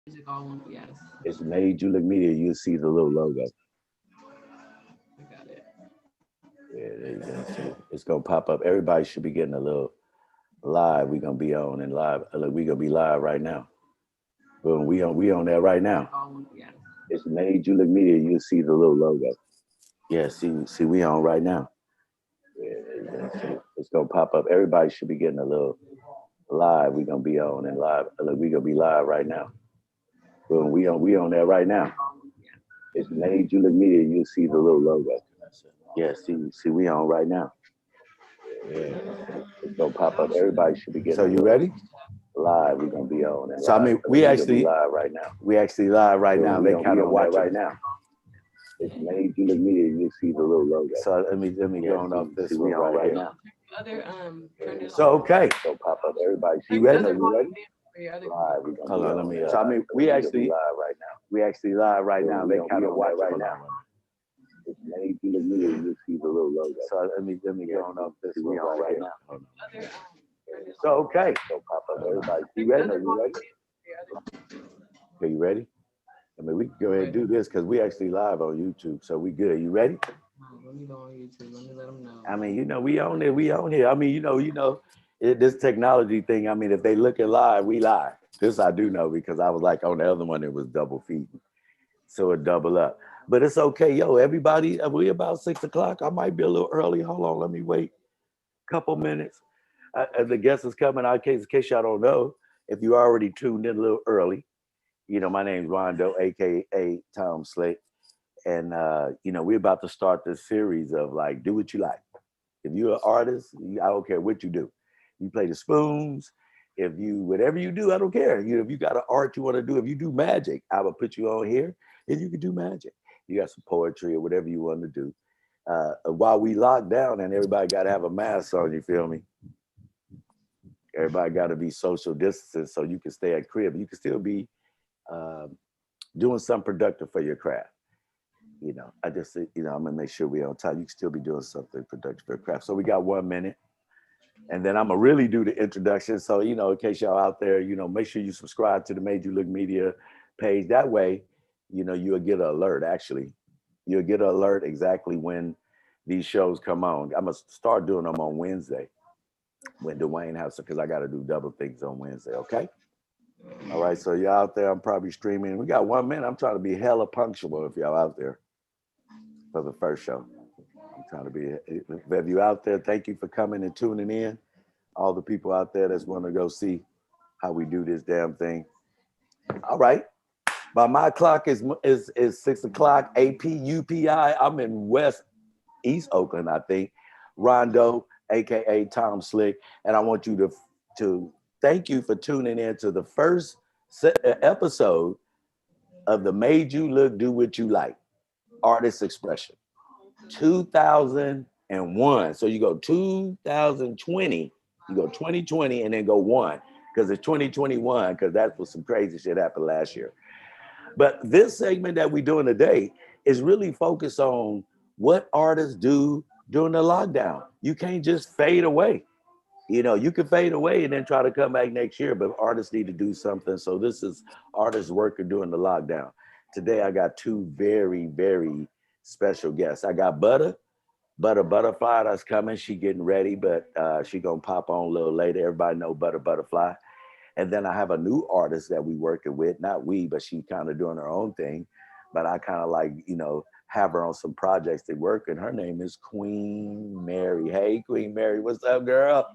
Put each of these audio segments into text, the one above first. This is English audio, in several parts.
Music all one, yes. It's Made You Look Media. You'll see the little logo. I got it. Yeah, there you go. So it's gonna pop up. Everybody should be getting a little live. We're gonna be on and live. Look, we're gonna be live right now. Boom, we on there right now. Music all one, yes. It's Made You Look Media. You'll see the little logo. Yeah, see, we on right now. Yeah, there you go. So it's gonna pop up. Everybody should be getting a little live. We're gonna be on and live. Look, we're gonna be live right now. Boom, we on there right now. Music all one, yes. It's Made You Look Media. You'll see the little logo. Yeah, see, we on right now. Yeah, it's gonna pop up. Everybody should be getting. So you ready? Live. We're gonna be on. And so live. I mean, we actually live right now. We actually live right now. They kind of watch right now. It's Made You Look Media. You see the little logo. So let me go on off this one right now. Other So okay. So pop up. Everybody. You ready? You ready? your other Live. Hold on. Let me. So I mean, we actually live right now. We actually live right now. They kind of watch right now. It's Made You Look Media. You see the little logo. So let me go on off this one right now. other So okay. So pop up. Everybody. You ready? You ready? Okay, you ready? I mean, we can go ahead and do this because we actually live on YouTube, so we good. You ready? let me go on YouTube. Let me let them know. I mean, we on there, we on here. I mean, this technology thing. I mean, if they look at live, we live. This I do know because I was like on the other one, it was double feeding, so it double up. But it's okay, yo. Everybody, we about 6 o'clock. I might be a little early. Hold on, let me wait a couple minutes. The guest is coming. In case y'all don't know, if you already tuned in a little early. My name's Rondo, aka Tom Slick, and we're about to start this series of like, do what you like. If you're an artist, I don't care what you do. You play the spoons. If you whatever you do, I don't care. If you got an art you want to do, if you do magic, I will put you on here, and you can do magic. You got some poetry or whatever you want to do. While we lock down, and everybody got to have a mask on. You feel me? Everybody got to be social distancing so you can stay at crib. You can still be um, doing something productive for your craft. I just, I'm gonna make sure we're on time. You can still be doing something productive for your craft. So we got 1 minute, and then I'm gonna really do the introduction. So, in case y'all out there, make sure you subscribe to the Made You Look Media page. That way, you'll get an alert. Actually, you'll get an alert exactly when these shows come on. I'm gonna start doing them on Wednesday when Dwayne has, because I got to do double things on Wednesday. Okay. All right, so y'all out there, I'm probably streaming. We got 1 minute. I'm trying to be hella punctual if y'all out there for the first show. I'm trying to be, if you out there, thank you for coming and tuning in. All the people out there that's want to go see how we do this damn thing. All right. By my clock is 6 o'clock, APUPI. I'm in West East Oakland, I think. Rondo, AKA Tom Slick. And I want you to thank you for tuning in to the first episode of the Made You Look Do What You Like Artist Expression 2001. So you go 2020, you go 2020 and then go one because it's 2021 because that's what some crazy shit happened last year. But this segment that we're doing today is really focused on what artists do during the lockdown. You can't just fade away. You can fade away and then try to come back next year, but artists need to do something. So this is artists working during the lockdown. Today, I got two very, very special guests. I got Butter Butterfly that's coming. She getting ready, but she gonna pop on a little later. Everybody know Butter Butterfly. And then I have a new artist that we working with, not we, but she kind of doing her own thing. But I kind of like, have her on some projects they work. And her name is Queen Mary. Hey, Queen Mary, what's up, girl?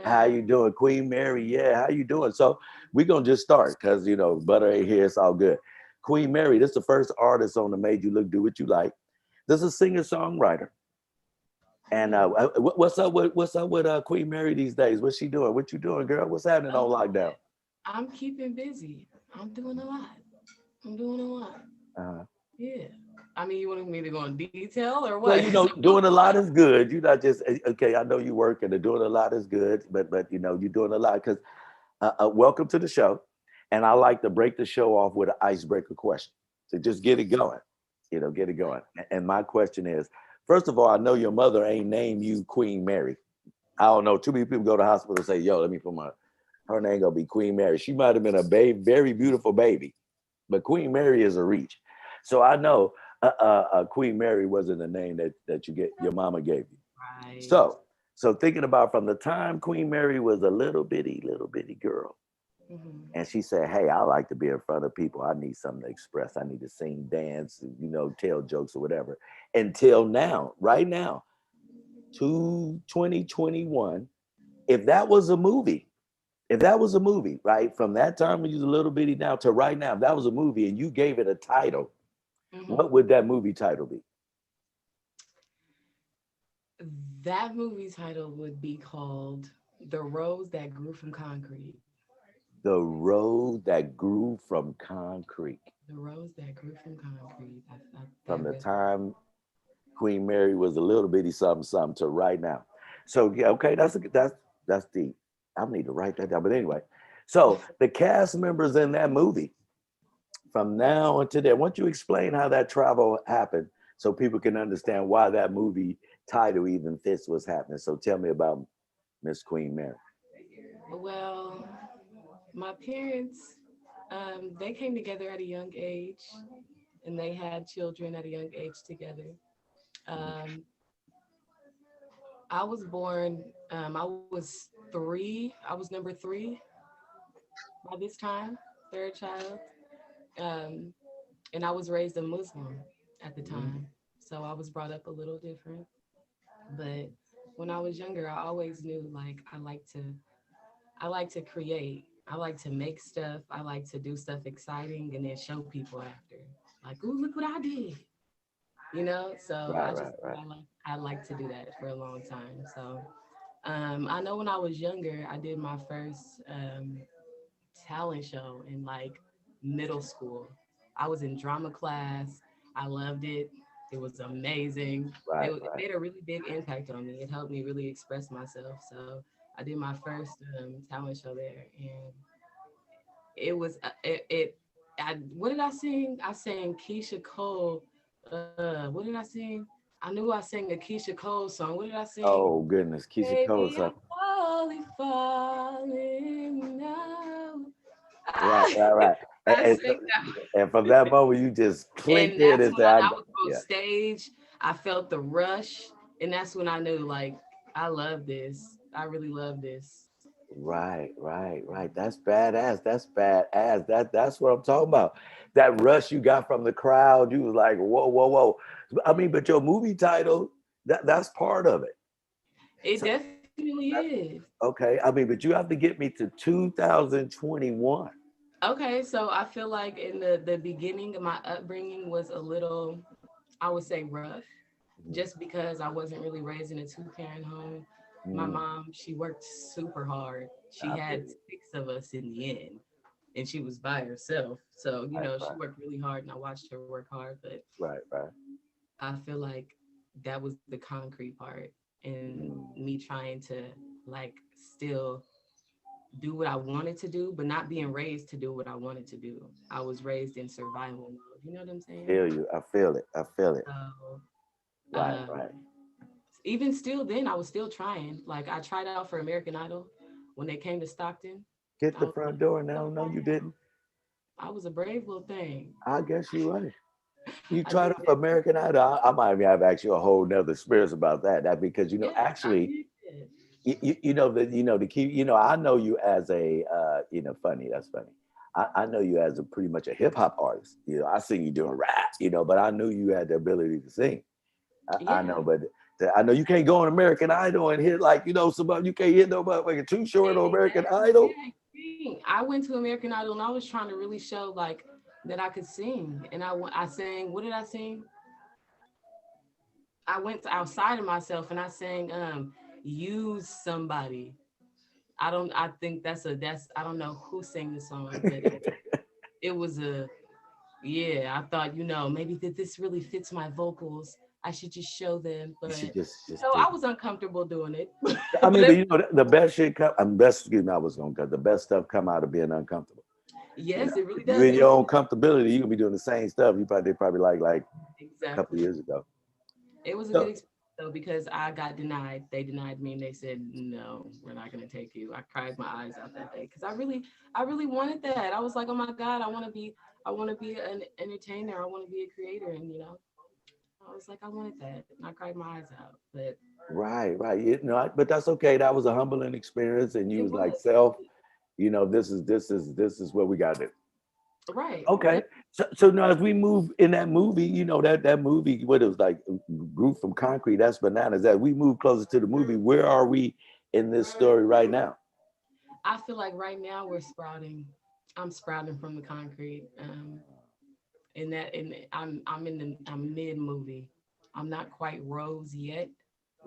How you doing, Queen Mary? Yeah, how you doing? So we're gonna just start because Butter ain't here, it's all good. Queen Mary, this is the first artist on the Made You Look Do What You Like. This is a singer-songwriter. And what's up with Queen Mary these days? What's she doing? What you doing, girl? What's happening on lockdown? I'm keeping busy. I'm doing a lot. Uh-huh. Yeah. I mean, you want me to go in detail or Well, what? doing a lot is good. You're not just okay. I know you working and doing a lot is good, but you're doing a lot because welcome to the show, and I like to break the show off with an icebreaker question to just get it going. Get it going. And my question is, first of all, I know your mother ain't named you Queen Mary. I don't know. Too many people go to the hospital and say, "Yo, let me put my Her name gonna be Queen Mary. She might have been a baby, very beautiful baby, but Queen Mary is a reach. So I know Queen Mary wasn't the name that you get your mama gave you. Right. So thinking about from the time Queen Mary was a little bitty girl, Hmm. and she said, "Hey, I like to be in front of people. I need something to express. I need to sing, dance, tell jokes or whatever." Until now, right now, to 2021, if that was a movie, right, from that time when you was a little bitty now to right now, if that was a movie and you gave it a title, Hmm. what would that movie title be? That movie title would be called "The Rose That Grew from Concrete." The Road That Grew from Concrete. The rose that grew from concrete. From That the really. time Queen Mary was a little bitty something something to right now. So yeah, okay, that's deep. I need to write that down. But anyway, so the cast members in that movie, from now until then, why don't you explain how that travel happened so people can understand why that movie title even fits what's happening? So tell me about Miss Queen Mary. Well, my parents, they came together at a young age, and they had children at a young age together. Um, I was born. I was three. I was number three by this time, third child, um, and I was raised a Muslim at the Mm, time, so I was brought up a little different. But when I was younger, I always knew like I like to create. I like to make stuff. I like to do stuff exciting and then show people after. Like, ooh, look what I did. So right, I just right, right. I like to do that for a long time. So I know when I was younger, I did my first talent show in like middle school. I was in drama class. I loved it. It was amazing. Right, It right. made a really big impact on me. It helped me really express myself. So I did my first talent show there, and it was what did I sing? I sang Keisha Cole. What did I sing? I knew I sang a Keisha Cole song. What did I sing? Oh goodness, Keisha Cole. Baby, I'm falling now. Right, I, right, right. I So, sang that, and from that moment, you just clicked and in that's and when said, I was on yeah, stage. I felt the rush, and that's when I knew, like, I love this. I really love this. right, right, right. That's badass. That's badass. That's what I'm talking about. That rush you got from the crowd, you was like, whoa, whoa, whoa. I mean, but your movie title, that's part of it. It So, definitely is. okay, I mean, but you have to get me to 2021. Okay, so I feel like in the beginning of my upbringing was a little, I would say, rough, just because I wasn't really raised in a two-parent home. My Mm, mom, she worked super hard. She I feel had you. six of us in the end, and she was by herself. So, Right, she right, worked really hard, and I watched her work hard. But right, right. I feel like that was the concrete part, and Mm. me trying to like still do what I wanted to do, but not being raised to do what I wanted to do. I was raised in survival mode. You know what I'm saying? Feel you. I feel it. I feel it. So Right, um, right. even still, then I was still trying. Like I tried out for American Idol when they came to Stockton. Get I the was front like, door now. No, you didn't. I was a brave little thing. I guess you're right. You I tried did out for that. American Idol. I might have actually a whole nother experience about that. That because Yeah, I actually, did that. the key. I know you as a funny. That's funny. I know you as a pretty much a hip hop artist. I seen you doing rap. But I knew you had the ability to sing. I Yeah. know, but I know you can't go on American Idol and hit like somebody. You can't hit nobody like a too short on American Exactly. Idol. Yeah. I went to American Idol and I was trying to really show like that I could sing. And I sang, what did I sing? I went outside of myself and I sang use somebody. I think that's I don't know who sang the song, but it was a yeah, I thought, maybe that this really fits my vocals. I should just show them. You But should just so do. I was uncomfortable doing it. I But mean, but the best shit come. Best. Excuse me. I was gonna cut. The best stuff come out of being uncomfortable. yes, it really If you does. in It your really own does. comfortability, you can be doing the same stuff. They probably like a couple of Exactly. years ago. It was a good So experience. So because I got denied, they denied me and they said, no, we're not gonna take you. I cried my eyes out that day because I really wanted that. I was like, oh my God, I wanna be an entertainer. I wanna be a creator. And I was like, I wanted that. And I cried my eyes out. But Right, right. But that's okay. That was a humbling experience, and you it was like, was. self, this is what we got to do. Right. Okay. So now as we move in that movie, that movie, what it was like, grew from concrete. That's bananas. As we move closer to the movie, where are we in this story right now? I feel like right now we're sprouting. I'm sprouting from the concrete. In that, and I'm mid movie. I'm not quite Rose yet.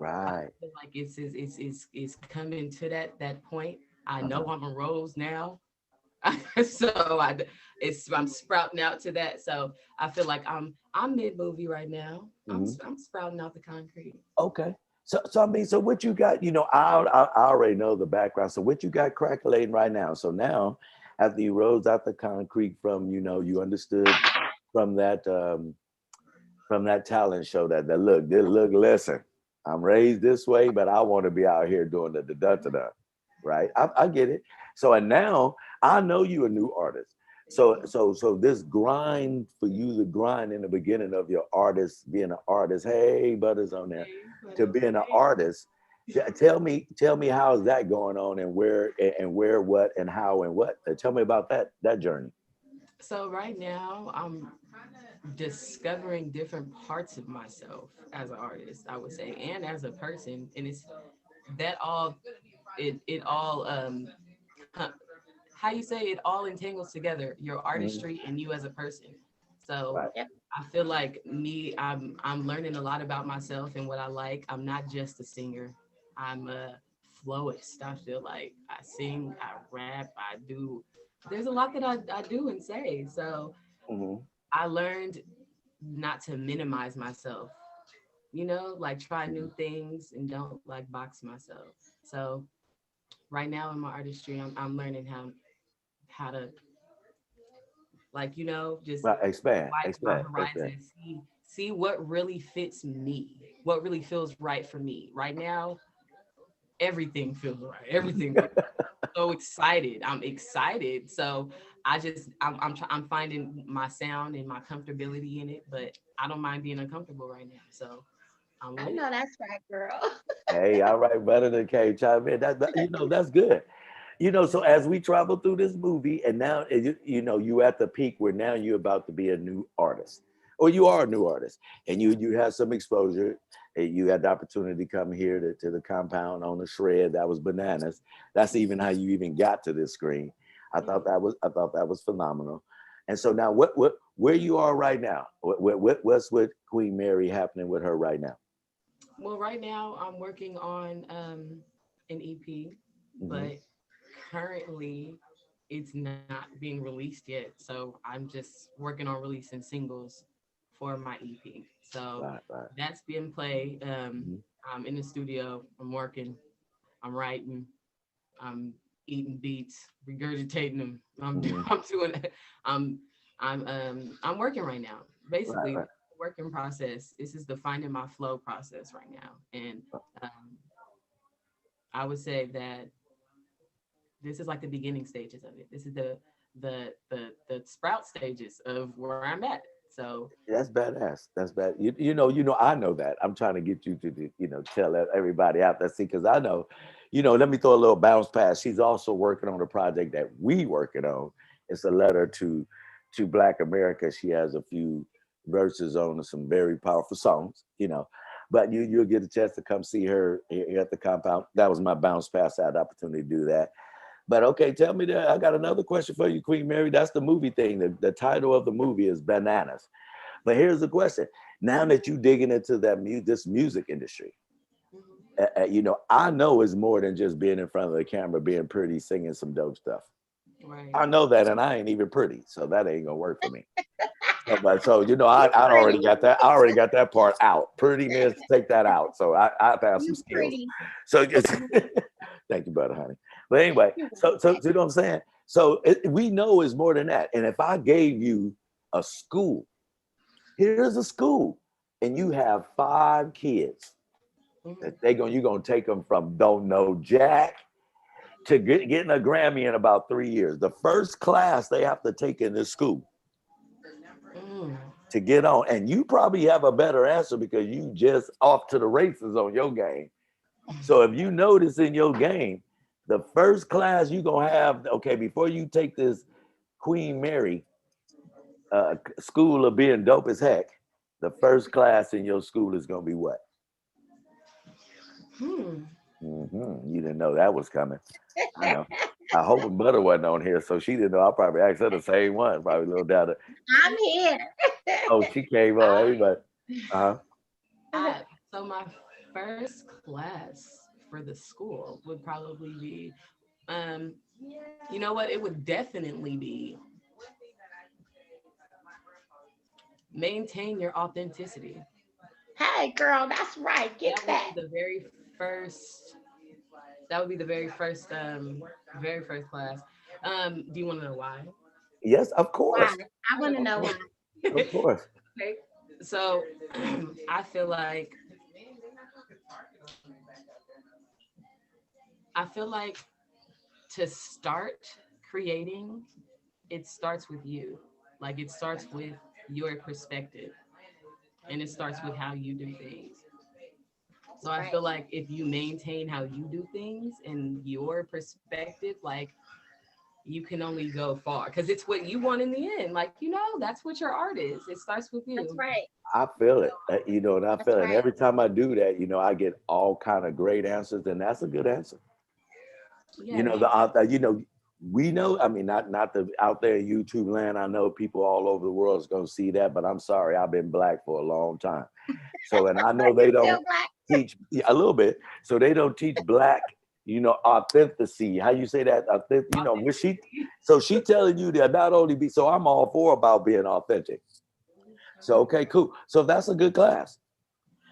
I Right. feel like it's coming to that point. I know Uh-huh. I'm a Rose now, so I'm sprouting out to that. So I feel like I'm mid movie right now. Mhm. I'm sprouting out the concrete. Okay. So I mean, so what you got? I already know the background. So what you got crackling right now? So now, after you rose out the concrete from, you understood from that talent show that look, listen, I'm raised this way, but I want to be out here doing the da da da, right? I get it. So and now I know you a new artist. So this grind for you, the grind in the beginning of your artist being an artist. Hey, Butters on there, Hey, but to being an artist. Tell me how's that going on, and where what and how and what. Tell me about that journey. so right now I'm discovering different parts of myself as an artist, I would say, and as a person. And it's that all it all how you say, it all entangles together, your Mhm. artistry and you as a person. So Right. Yep. I feel like I'm learning a lot about myself and what I like. I'm not just a singer. I'm a flowist. I feel like I sing, I rap, I do. There's a lot that I do and say. So Mhm. I learned not to minimize myself, like try new things and don't like box myself. So right now in my artistry, I'm learning how to, like, just Right. Expand, widen my expand, expand. horizon, see what really fits me, what really feels right for me. Right now, everything feels right. Everything feels so excited. I'm excited. So I'm finding my sound and my comfortability in it, but I don't mind being uncomfortable right now. So I'm I with it. know that's right, girl. Hey, all right, better than K chime in. That's good. So as we travel through this movie, and now you at the peak where now you're about to be a new artist, or you are a new artist, and you have some exposure. And you had the opportunity to come here to the compound on a shred that was bananas. That's even how you even got to this screen. Yeah. I thought that was phenomenal. And so now, what where you are right now? What's with Queen Mary happening with her right now? Well, right now I'm working on an EP, Hmm. but currently it's not being released yet. So I'm just working on releasing singles for my EP. So Right, right. that's being played. Mhm. I'm in the studio. I'm working. I'm writing. I'm eating beats, regurgitating them. Mhm. I'm doing. I'm I'm working right now. Right, Basically, right. working process. This is the finding my flow process right now, and um, I would say that this is like the beginning stages of it. This is the sprout stages of where I'm at. So That's badass. That's bad. I know that. I'm trying to get you to, tell everybody out there. See, because I know, let me throw a little bounce pass. She's also working on a project that we working on. It's a letter to Black America. She has a few verses on some very powerful songs. But you'll get a chance to come see her here at the compound. That was my bounce pass. I had the opportunity to do that. But okay, tell me that I got another question for you, Queen Mary. That's the movie thing. The title of the movie is Bananas. But here's the question: now that you digging into this music industry, mhm, I know it's more than just being in front of the camera, being pretty, singing some dope stuff. right. I know that, and I ain't even pretty, so that ain't gonna work for me. So You I already pretty. got that. I already got that part out. Prettiness, take that out. So I have to have some You skills. pretty. So just thank you, brother, honey. But anyway, You so you know what I'm saying. So we know it's more than that. And if I gave you a school, here's a school, and you have 5 kids. Mhm. You're gonna take them from don't know jack to getting a Grammy in about 3 years. The first class they have to take in this school Mm. to get on. And you probably have a better answer because you just off to the races on your game. So if you notice in your game, the first class you're gonna have, okay, before you take this Queen Mary school of being dope as heck, the first class in your school is gonna be what? Hmm. You didn't know that was coming. I know. I hope Butter wasn't on here, so she didn't know. I'll probably ask her the same one. Probably a little down. I'm here. Oh, she came on. I, Everybody. Uh-huh. so my first class for the school would probably be, um, you know what? It would definitely be maintain your authenticity. Hey, girl, that's right. Get That would be that. the very first. That would be the very first class. Do you want to know why? Yes, of Why? course. I want to know why. Of course. Okay. So I feel like I feel like to start creating, it starts with you. Like it starts with your perspective and it starts with how you do things. So I Right. feel like if you maintain how you do things and your perspective, like you can only go far because it's what you want in the end. Like, that's what your art is. It starts with That's you. right. I feel it. And I That's feel it. And right. every time I do that, I get all kind of great answers, and that's a good answer. Yeah. We know. I mean, not the out there in YouTube land. I know people all over the world is going to see that, but I'm sorry, I've been black for a long time. So, and I know You they still don't black? teach a little bit. So they don't teach black, authenticity. How you say that? When she telling you that not only be. So I'm all for about being authentic. So okay, cool. So that's a good class.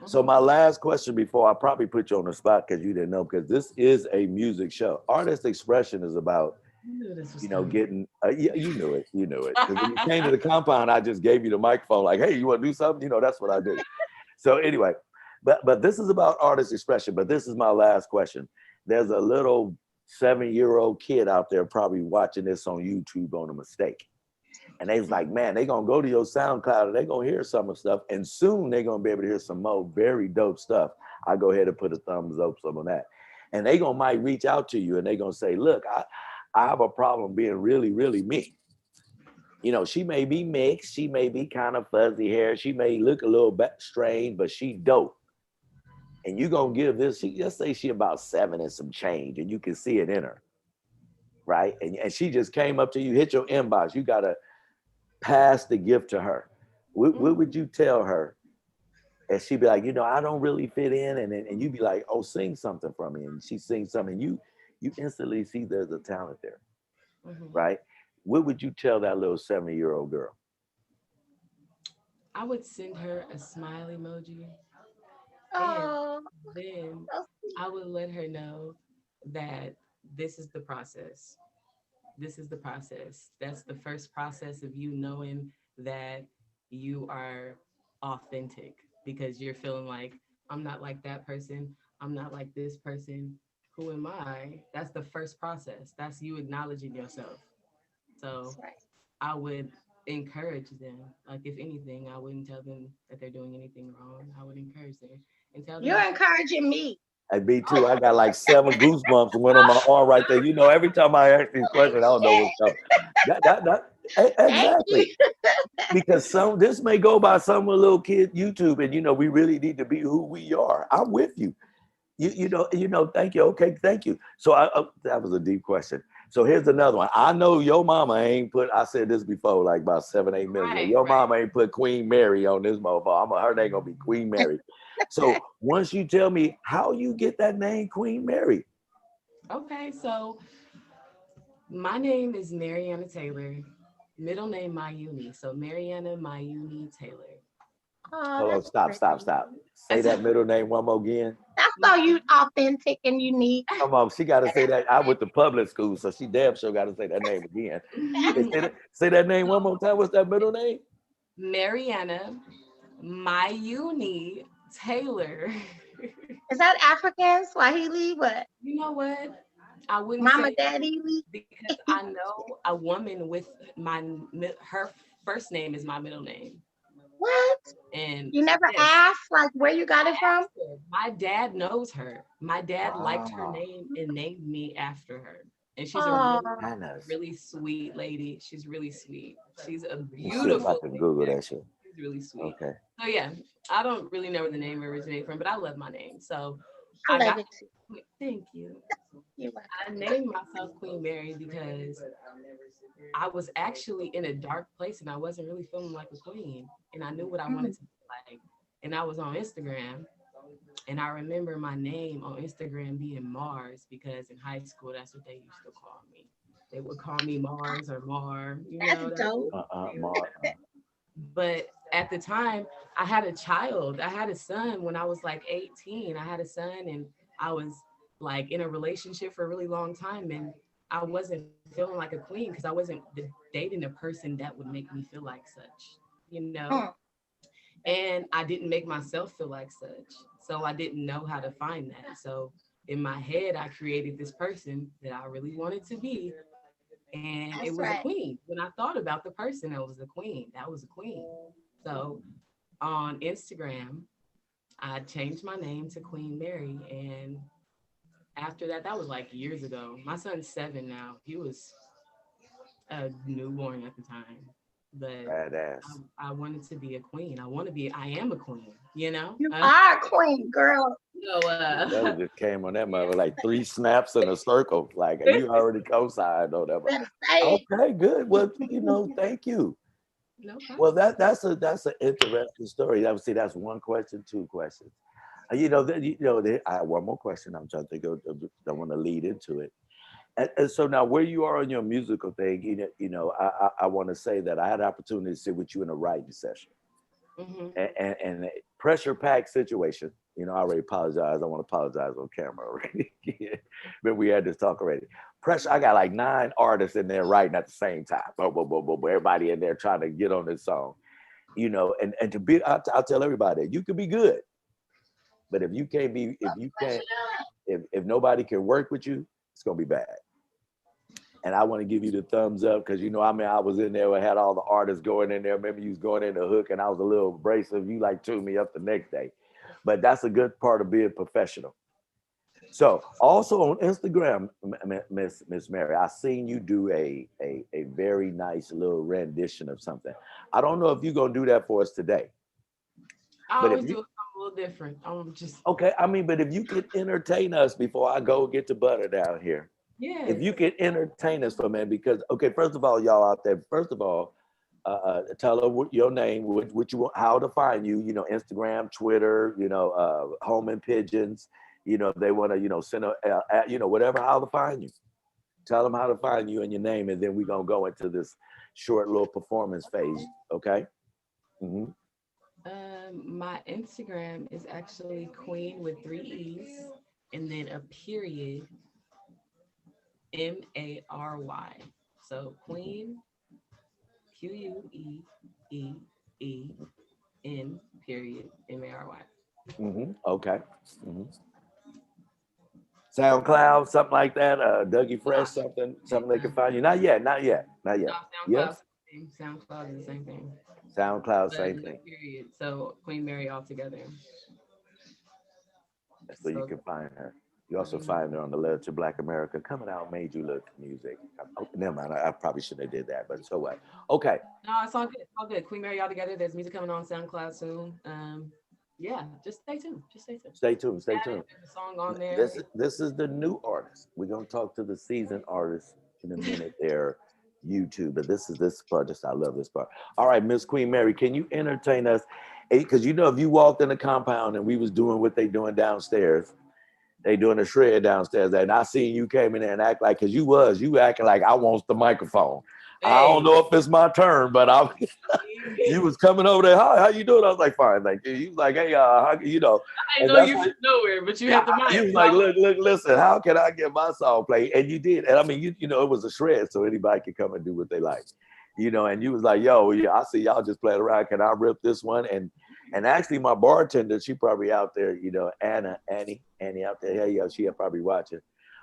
So Mhm. my last question before I probably put you on the spot because you didn't know, because this is a music show. Artist expression is about, I knew this was coming. getting, yeah, you knew it. Because when you came to the compound, I just gave you the microphone like, hey, you want to do something? That's what I do. So anyway, but this is about artist expression. But this is my last question. There's a little 7-year-old kid out there probably watching this on YouTube on a mistake. And they was like, man, they gonna go to your SoundCloud and they gonna hear some of the stuff. And soon they're gonna be able to hear some more very dope stuff. I go ahead and put a thumbs up some of that. And they gonna might reach out to you and they gonna say, look, I have a problem being really, really me. She may be mixed, she may be kind of fuzzy hair, she may look a little bit strange, but she dope. And you gonna give this, let's say she about 7 and some change, and you can see it in her, right? And she just came up to you, hit your inbox. You gotta pass the gift to her. What Mhm. would you tell her? And she'd be like, I don't really fit in. And you'd be like, oh, sing something for me. And she sings something. You instantly see there's a talent there, Mhm. right? What would you tell that little 7-year-old girl? I would send her a smile emoji and Oh, then so sweet. I would let her know that this is the process. This is the process. That's the first process of you knowing that you are authentic because you're feeling like, I'm not like that person. I'm not like this person. Who am I? That's the first process. That's you acknowledging yourself. So That's right. I would encourage them. Like, if anything, I wouldn't tell them that they're doing anything wrong. I would encourage them and tell them You're that. encouraging me. And me too. I got like 7 goosebumps and went on my arm right there. Every time I ask these questions, I don't know what's coming. Thank Exactly. you. Because this may go by some little kid YouTube, and we really need to be who we are. I'm with you. Thank you. Okay, thank you. So that was a deep question. So here's another one. I know your mama ain't put. I said this before, like about 7, 8 minutes ago. Right, Your right. mama ain't put Queen Mary on this motherfucker. Her name gonna be Queen Mary. So once you tell me how you get that name, Queen Mary. Okay, so my name is Mariana Taylor. Middle name Mayuni. So Mariana Mayuni Taylor. Oh, Hold on, that's stop, stop, pretty. stop. Say So that middle name one more again. That's so you authentic and unique. Come on, she got to say that. I went to public school, so she damn sure got to say that name again. Say that name one more time. What's that middle name? Mariana Mayuni Taylor. Is that African, Swahili, what? You know what? I wouldn't Mama, say daddy? because I know a woman with her first name is my middle name, What? and You never yes, asked like where you got it I from? asked her. My dad knows her. My dad liked her Oh, name and named me after her. And she's a Oh, really, Hannah's. really sweet lady. She's really sweet. She's a Let me see if I beautiful can lady, Google that actually. shit. She's really sweet. Okay. So yeah, I don't really know where the name originated from, but I love my name. So I I love got it too. thank you. You're welcome. I named myself Queen Mary because I was actually in a dark place and I wasn't really feeling like a queen. And I knew what I wanted Mm. to be like. And I was on Instagram. And I remember my name on Instagram being Mars because in high school, that's what they used to call me. They would call me Mars or Mar, you That's know, that was dope. Mark. but at the time, I had a child. I had a son when I was like 18. I had a son and I was like in a relationship for a really long time. And I wasn't feeling like a queen because I wasn't dating a person that would make me feel like such, you know? Mm. And I didn't make myself feel like such. So I didn't know how to find that. So in my head, I created this person that I really wanted to be. And it That's was a right. queen. When I thought about the person, that was a queen. That was a queen. So on Instagram, I changed my name to Queen Mary. And after that, that was like years ago. My son's 7 now. He was a newborn at the time. But Badass. I wanted to be a queen. I am a queen, you know? You are a queen, girl. So, That just came on that mother like 3 snaps in a circle. Like you already co-signed or whatever. Better say it. Okay, good. Well, thank you. no Well, problem. that's an interesting story. I would say that's one question, two questions. I have one more question. I'm trying to think of, I want to lead into it. And so now, where you are on your musical thing, I want to say that I had the opportunity to sit with you in a writing session, Hmm. and a pressure packed situation. I already apologize. I want to apologize on camera already. But we had this talk already. Pressure. I got like 9 artists in there writing at the same time. Boom, boom, boom, boom, boom. Everybody in there trying to get on this song. And to be, I'll tell everybody, you can be good, but if you can't be, if you can't, if nobody can work with you, it's gonna be bad. And I want to give you the thumbs up because I was in there. I had all the artists going in there. Maybe you was going in the hook, and I was a little abrasive. You like tuned me up the next day, but that's a good part of being professional. So also on Instagram, Miss Mary, I seen you do a very nice little rendition of something. I don't know if you're gonna do that for us today, I but if always do you it something a little different. I'm just, okay, but if you could entertain us before I go get the butter down here, if yes. you could entertain us for a minute, because okay, first of all, y'all out there, first of all, tell her your name, what you want, how to find you, Instagram, Twitter, home and pigeons, if they want to, send whatever, how to find you. Tell them how to find you and your name, and then we're gonna go into this short little performance phase. Okay. Hmm. My Instagram is actually Queen with 3 E's and then a period, Mary. So Queen, Queeen, period, Mary. Okay. Hmm. SoundCloud, something like that. Dougie Nah, Fresh, something they can find you. Not yet, not yet, not no, yet. Yes. SoundCloud is the same thing. SoundCloud, But same no thing. period. So Queen Mary all together. That's where you So can find her. You also mhm. find her on the Letter to Black America, Coming Out Made You Look music. Oh, never mind. I probably shouldn't have did that, but so what? Okay. No, it's all good. It's all good. Queen Mary all together. There's music coming on SoundCloud soon. Yeah, just stay tuned. Just stay tuned. Stay tuned. Stay Add it, tuned. there's a song on there. This is the new artist. We're gonna talk to the seasoned artist in a minute. There, YouTube, but this part. Just I love this part. All right, Miss Queen Mary, can you entertain us? Because if you walked in the compound and we was doing what they doing downstairs, they doing a shred downstairs, and I seen you came in there and act like, because you acting like I want the microphone. I don't Hey. know if it's my turn, but you was coming over there. How you doing? I was like, fine, thank you. You was like, hey, I and know that's you how from nowhere, but you had the you mic. was So I like, was look, listen, how can I get my song played? And you did. And I mean, it was a shred, so anybody could come and do what they like. And you was like, yo, yeah, I see y'all just playing around. Can I rip this one? And And actually, my bartender, she probably out there, you know, Annie out there. Hey, yo, she probably watching.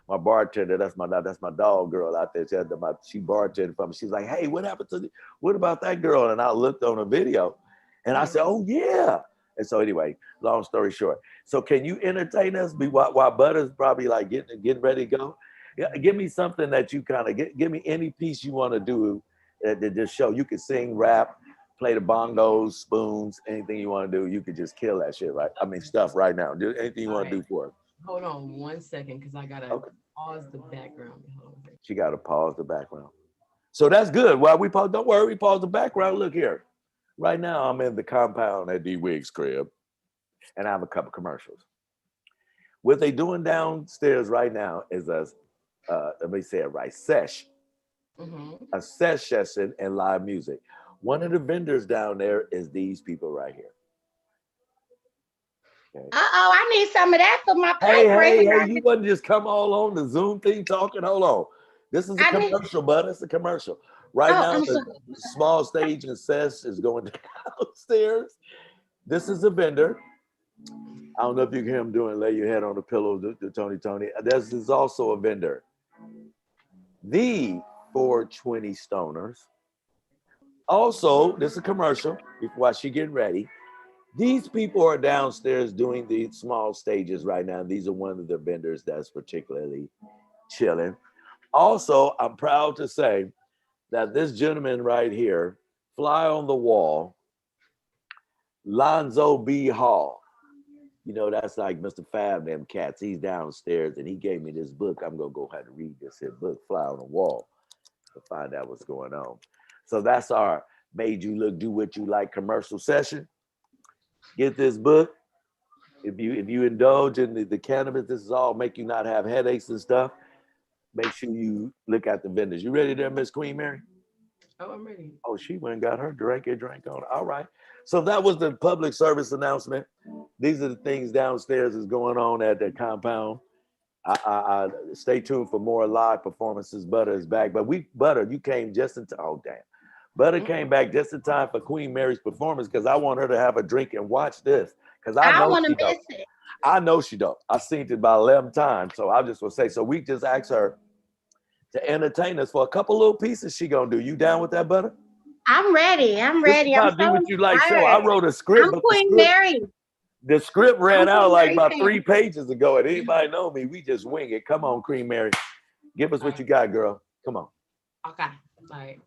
My bartender, that's my dog girl out there. She bartended for me. She's like, hey, what happened to what about that girl? And I looked on a video, and I said, oh yeah. And so anyway, long story short, so can you entertain us? While Butter's probably like getting ready to go. Yeah, give me something that you kind of give me any piece you want to do at this show. You can sing, rap, play the bongos, spoons, anything you want to do. You could just kill that shit, right? I mean, stuff right now. Do anything you want to do for us. Hold on 1 second, because I gotta Okay. pause the background. Hold on. She got to pause the background. So that's good. While we pause, don't worry, we pause the background. Look here. Right now, I'm in the compound at D Wig's crib, and I have a couple commercials. What they doing downstairs right now is let me say it right, a sesh session and live music. One of the vendors down there is these people right here. Okay. Uh-oh, I need some of that for my Hey, paper. you wouldn't just come all on the Zoom thing talking. Hold on. This is a commercial, bud. It's a commercial. Right now, the small stage and sesh is going downstairs. This is a vendor. I don't know if you can hear him doing lay your head on the pillow, the Tony. This is also a vendor. The 420 Stoners. Also, this is a commercial while she getting ready. These people are downstairs doing the small stages right now. These are one of the vendors that's particularly chilling. Also, I'm proud to say that this gentleman right here, fly on the wall, Lonzo B. Hall. You know, that's like Mr. Fab, them cats. He's downstairs and he gave me this book. I'm going to go ahead and read this here book, Fly on the Wall, to find out what's going on. So that's our Made You Look, Do What You Like commercial session. Get this book. If you indulge in the cannabis, this is all make you not have headaches and stuff. Make sure you look at the vendors. You ready there, Miss Queen Mary? Oh, I'm ready. Oh, she went and got her drink on. All right. So that was the public service announcement. These are the things downstairs is going on at the compound. I stay tuned for more live performances. Butter is back, but Butter, you came just in time. Oh damn, Butter came back just in time for Queen Mary's performance because I want her to have a drink and watch this because I know want to she miss dope. it. I know she dope. I seen it about 11 times, so I just will say. So we just asked her to entertain us for a couple little pieces. She gonna do. You down with that, Butter? I'm ready. I'm ready. I'm Do so what you like. Show. inspired. I wrote a script, I'm but Queen Mary. the script ran I'm out Queen like Mary about fan. 3 pages ago. And anybody know me, we just wing it. Come on, Queen Mary. Give us what you got, girl. Come on. Okay. All right.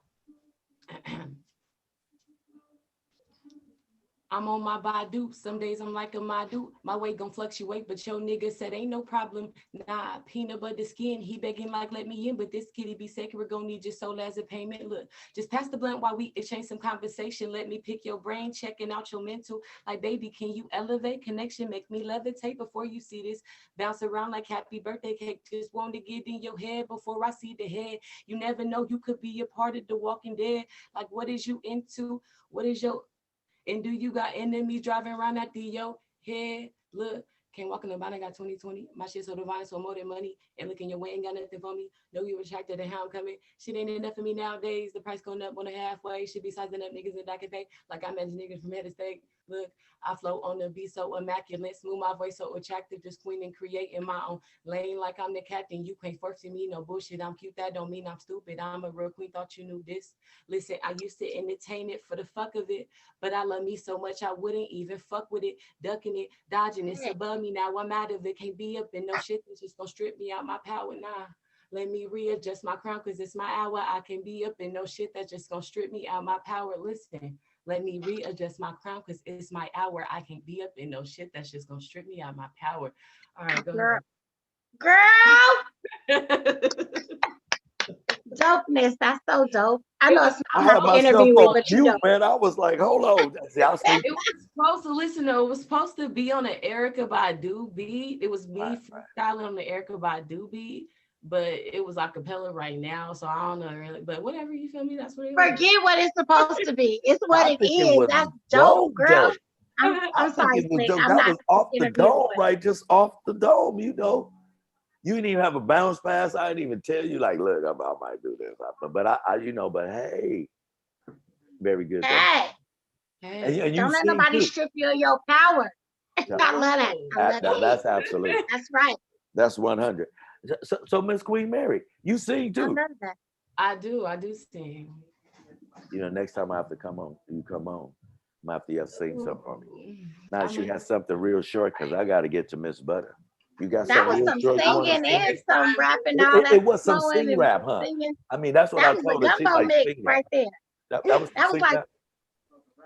I'm on my Badu. Some days I'm like a Madu. My weight gon' fluctuate, but your nigga said ain't no problem. Nah, peanut butter skin. He begging like let me in, but this kitty be sacred. Gon' need your soul as a payment. Look, just pass the blunt while we exchange some conversation. Let me pick your brain, checking out your mental. Like baby, can you elevate connection? Make me levitate before you see this. Bounce around like happy birthday cake. Just want to get in your head before I see the head. You never know, you could be a part of the Walking Dead. Like what is you into? What is your and do you got enemies driving around at the yo head? Look, can't walk in the body, got 2020. My shit so divine, so more than money. And looking your way ain't got nothing for me. Know you attracted to how I'm coming. Shit ain't enough for me nowadays. The price going up on the halfway. Should be sizing up niggas that I can pay. Like I manage niggas from head to state. Look, I float on the beat so immaculate. Smooth my voice so attractive. Just queen and creating my own lane like I'm the captain. You can't force me, no bullshit. I'm cute, that don't mean I'm stupid. I'm a real queen, thought you knew this. Listen, I used to entertain it for the fuck of it. But I love me so much I wouldn't even fuck with it. Ducking it, dodging it. It's above me now. I'm out of it. Can't be up in no shit that's just gonna strip me out my power. Nah. Let me readjust my crown because it's my hour. I can be up in no shit that's just gonna strip me out my power. Listen, let me readjust my crown because it's my hour. I can't be up in no shit that's just gonna strip me out my power. All right, go Girl. ahead. Dopeness. That's so dope. I know it's I not had my myself interview, on but you mute, know. man. I was like, hold on. See, I sleep. It was supposed to listen though. It was supposed to be on the Erica Badu beat. It was me freestyling on the Erica Badu beat, but it was a cappella right now, so I don't know really. But whatever, you feel me? That's what it was. Forget what it's supposed to be. It's what I it think it is. was That's dope, girl. dope. I'm think sorry, it was Slick. dope. I'm That not was off the interviewing. dome, right? Just off the dome, you know. You didn't even have a bounce pass. I didn't even tell you, like, look, I might do this. But I, but hey, very good. Hey, Hey, and you Don't let sing nobody too. strip you of your power. Yeah, I love that. I love that. that's absolute. That's right. That's 100. So Miss Queen Mary, you sing I too. love that. I do sing. You know, next time I have to come on, you come on. I have to sing something for me. Ooh, Now I she might has something real short because I got to get to Miss Butter. You got That something was real some short you want to singing sing? and some rapping, It, all it, that it was some flowing sing and rap, huh? singing. I mean, that's what That I was a told her. She gumbo like mix sing rap. right there. That was some That was sing like rap.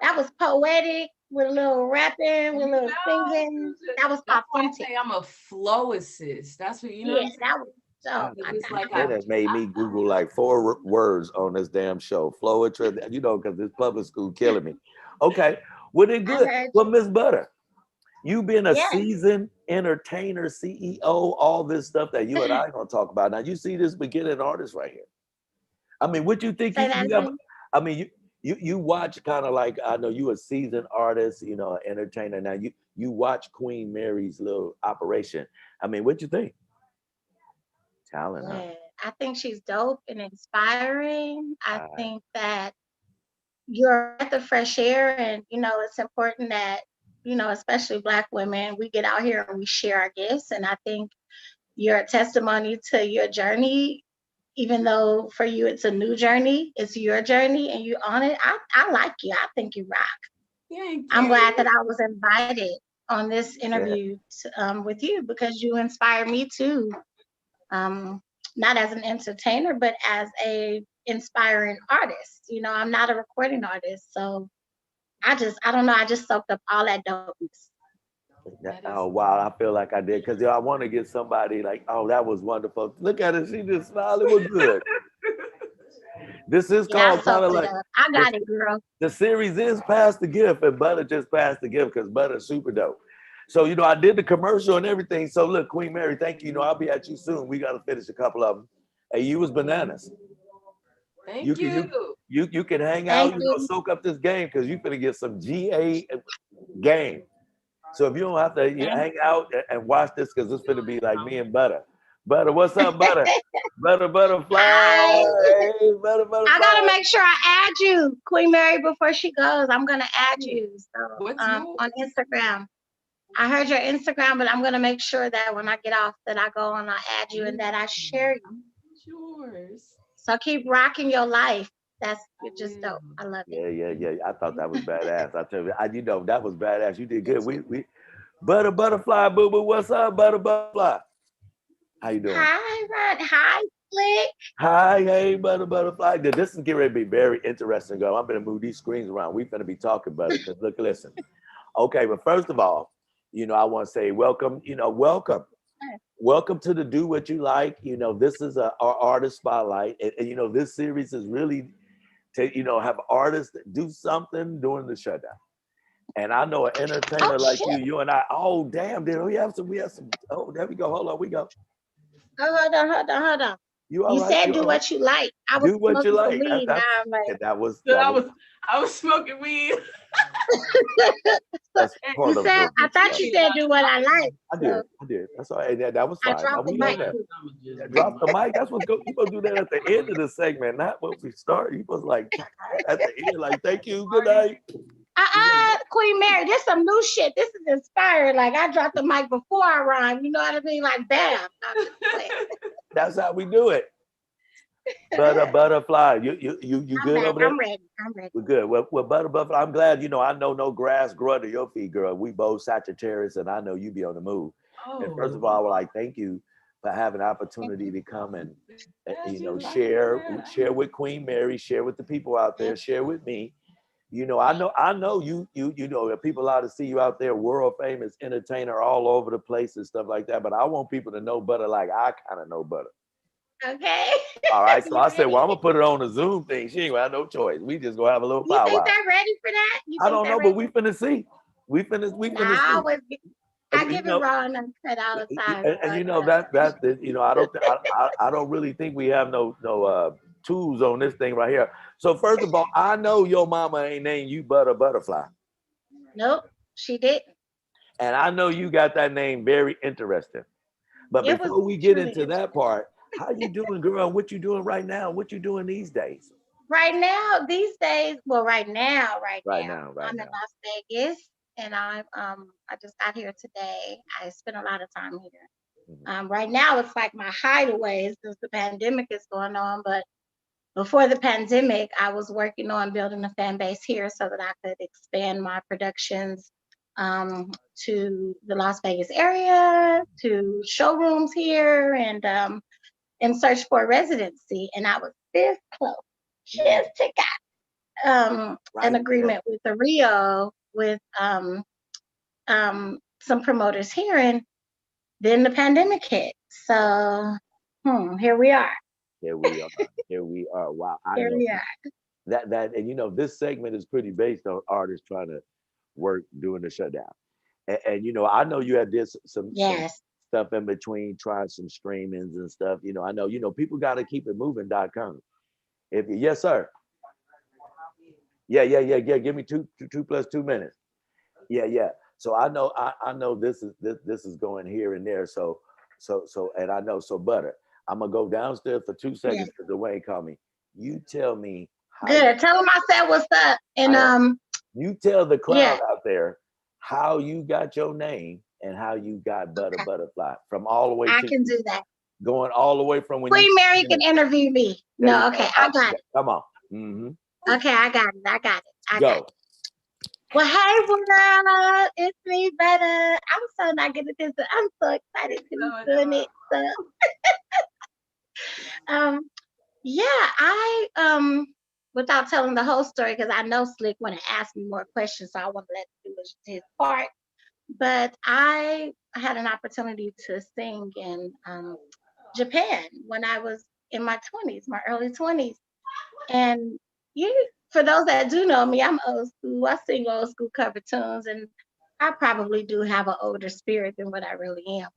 that was poetic with a little rapping, with a you little singing. That was that's why I authentic. say I'm a flow assist. That's what you know what Yeah, I'm saying? that was dope. God, It's just I like it has made me Google like four words on this damn show. Floetry, you know, because this public school killing me. Okay, well then I good. heard Well, you. Miss Butter, you been a Yes. seasoned entertainer, CEO, all this stuff that you and I are gonna talk about. Now you see this beginning artist right here. I mean, what you think Say that you have? again. I mean, you watch kind of like I know you a seasoned artist, you know, entertainer. Now you watch Queen Mary's little operation. I mean, what you think? Talent, huh? Yeah. I think she's dope and inspiring. I All right. think that you're a breath of fresh air, and it's important that, especially Black women, we get out here and we share our gifts. And I think you're a testimony to your journey, even though for you it's a new journey, it's your journey and you own it. I like you. I think you rock. thank I'm you. glad that I was invited on this Yeah. interview with you because you inspire me too. Um, not as an entertainer, but as a inspiring artist. I'm not a recording artist, so I don't know. I just soaked up all that dopeness. That Oh is wow, I feel like I did because I want to get somebody like, oh, that was wonderful. Look at her, she just smiled. It was good. This is Yeah, I called kind of soaked it like up. I the, got it, girl. the series is Pass the Gift, and Butter just passed the gift because Butter's super dope. So I did the commercial and everything. So look, Queen Mary, thank you. I'll be at you soon. We got to finish a couple of them. Hey, you was bananas. You thank can you. you can hang out, Thank you. soak up this game because you finna get some GA game. So if you don't have to Thank hang out and watch this, because it's gonna be like me and Butter. Butter, what's up, Butter? Butter, butterfly. Hi. Hey, Butter, I butterfly. gotta make sure I add you, Queen Mary, before she goes. I'm gonna add you. So What's yours? on Instagram. I heard your Instagram, but I'm gonna make sure that when I get off that I go and I add you and that I share you. What's yours? So keep rocking your life. I You're just dope. will. I love it. Yeah. I thought that was badass. I tell you, that was badass. You did good. We Butter, butterfly, boo boo. What's up, Butter, butterfly? How you doing? Hi, Rod. Hi, Flick. Hi, hey, Butter, butterfly. This is getting ready to be very interesting, girl. I'm gonna move these screens around. We're gonna be talking, Butter. Because look, listen. Okay, but first of all, I want to say welcome. Welcome. Welcome to the Do What You Like. This is our artist spotlight, and this series is really to have artists that do something during the shutdown. And I know an Oh entertainer like shit. you and I. Oh damn, dude, we have some. We have some. Oh, there we go. Hold on, we go. Oh, hold on. You all You right? said You do all right? what you like. I was Do what you smoking some like. weed. Now I'm like, That was So that was I was smoking weed. so that's And you part of said the. I thought you said do what I like. I So did. I did. That's all right. That was I fine. Now dropped the we know mic. that. I'm Yeah, just be drop the mic. That's what's go. You supposed to do that at the end of the segment, not when we start. You supposed to like at the end, like thank you, good night. Queen Mary, this some new shit. This is inspired. Like I dropped the mic before I rhyme. You know what I mean? Like bam. I'm just playing. That's how we do it. Butterfly. You I'm good back. over there? I'm ready. I'm ready. We're good. Well, Butterfly, I'm glad, I know no grass grow under your feet, girl. We both Sagittarius, and I know you be on the move. And first of Oh, all, I would like thank you for having the Thank opportunity you. to come and, as you like share with Queen Mary, share with the people out there, share with me. I know the people out to see you out there, world famous entertainer all over the place and stuff like that. But I want people to know Butter like I kind of know Butter. Okay. All right, so You I said, ready? well, I'm gonna put it on a Zoom thing. She ain't gonna have no choice. We just gonna have a little You think powwow. they're ready for that? You I think don't they're know, but ready? we finna see. We Nah, finna see. I You give it know, raw and uncut all the time. and So I don't really think we have no tools on this thing right here. So first of all, I know your mama ain't named you Butterfly, nope, she didn't. and I know you got that name very interesting. But It was before we get truly into that interesting. part, how you doing, girl? What you doing right now? What you doing these days? Right now, these days, well, right Right now, now, right I'm in now. Las Vegas, and I just got here today. I spent a lot of time here. Mhm. Right now, it's like my hideaway since the pandemic is going on. But before the pandemic, I was working on building a fan base here so that I could expand my productions um, to the Las Vegas area, to showrooms here, and in search for a residency. And I was this close, Mm, just to an right there. agreement with the Rio with some promoters here, and then the pandemic hit. So here we are. Here we are. Here we are. Wow. I Here know we are. that, and this segment is pretty based on artists trying to work during the shutdown. And I know you had this some Yes. stuff in between, trying some streamings and stuff. I know people got to keep it moving.com. If yes, sir. Yeah. Give me two plus 2 minutes. Yeah. So I know this is going here and there. So and I know so butter. I'm gonna go downstairs for two Yeah. seconds because Dwayne called me. You tell me how you Good. Tell them I said what's up. And I you tell the crowd yeah, out there how you got your name and how you got Butter okay. Butterfly from all the way I to can do that. going all the way from when you Queen came Mary in. can interview me. There you No, go. okay, I got it. Come on. Hmm. Okay, I got it. I got it. I got Go. it. Well, hey, world, it's me, Better. I'm so not good at this, but I'm so excited to be doing it. So, um, yeah, I without telling the whole story, because I know Slick want to ask me more questions, so I want to let him do his part. But I had an opportunity to sing in Japan when I was in my 20s, my early 20s. And for those that do know me, I'm old school. I sing old school cover tunes, and I probably do have an older spirit than what I really am.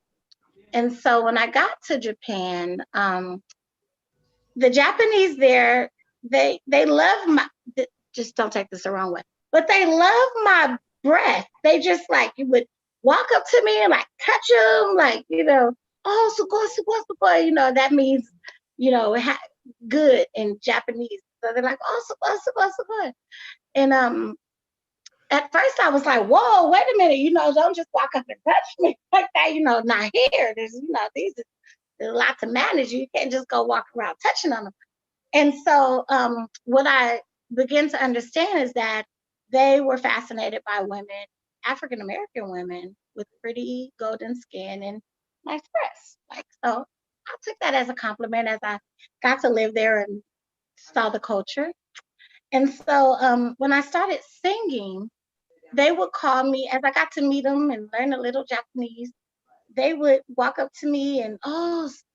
And so when I got to Japan, the Japanese there, they love just don't take this the wrong way, but they love my breath. They just like you would walk up to me and like touch them, like oh sugo sugo sugo, that means good in Japanese. So they're like oh sugo sugo sugo, and at first I was like, whoa, wait a minute, don't just walk up and touch me like that, not here. There's there's a lot to manage. You can't just go walk around touching on them. And so, what I began to understand is that they were fascinated by women, African American women with pretty golden skin and nice breasts. Like, so I took that as a compliment as I got to live there and saw the culture. And so, when I started singing, they would call me as I got to meet them and learn a little Japanese. They would walk up to me and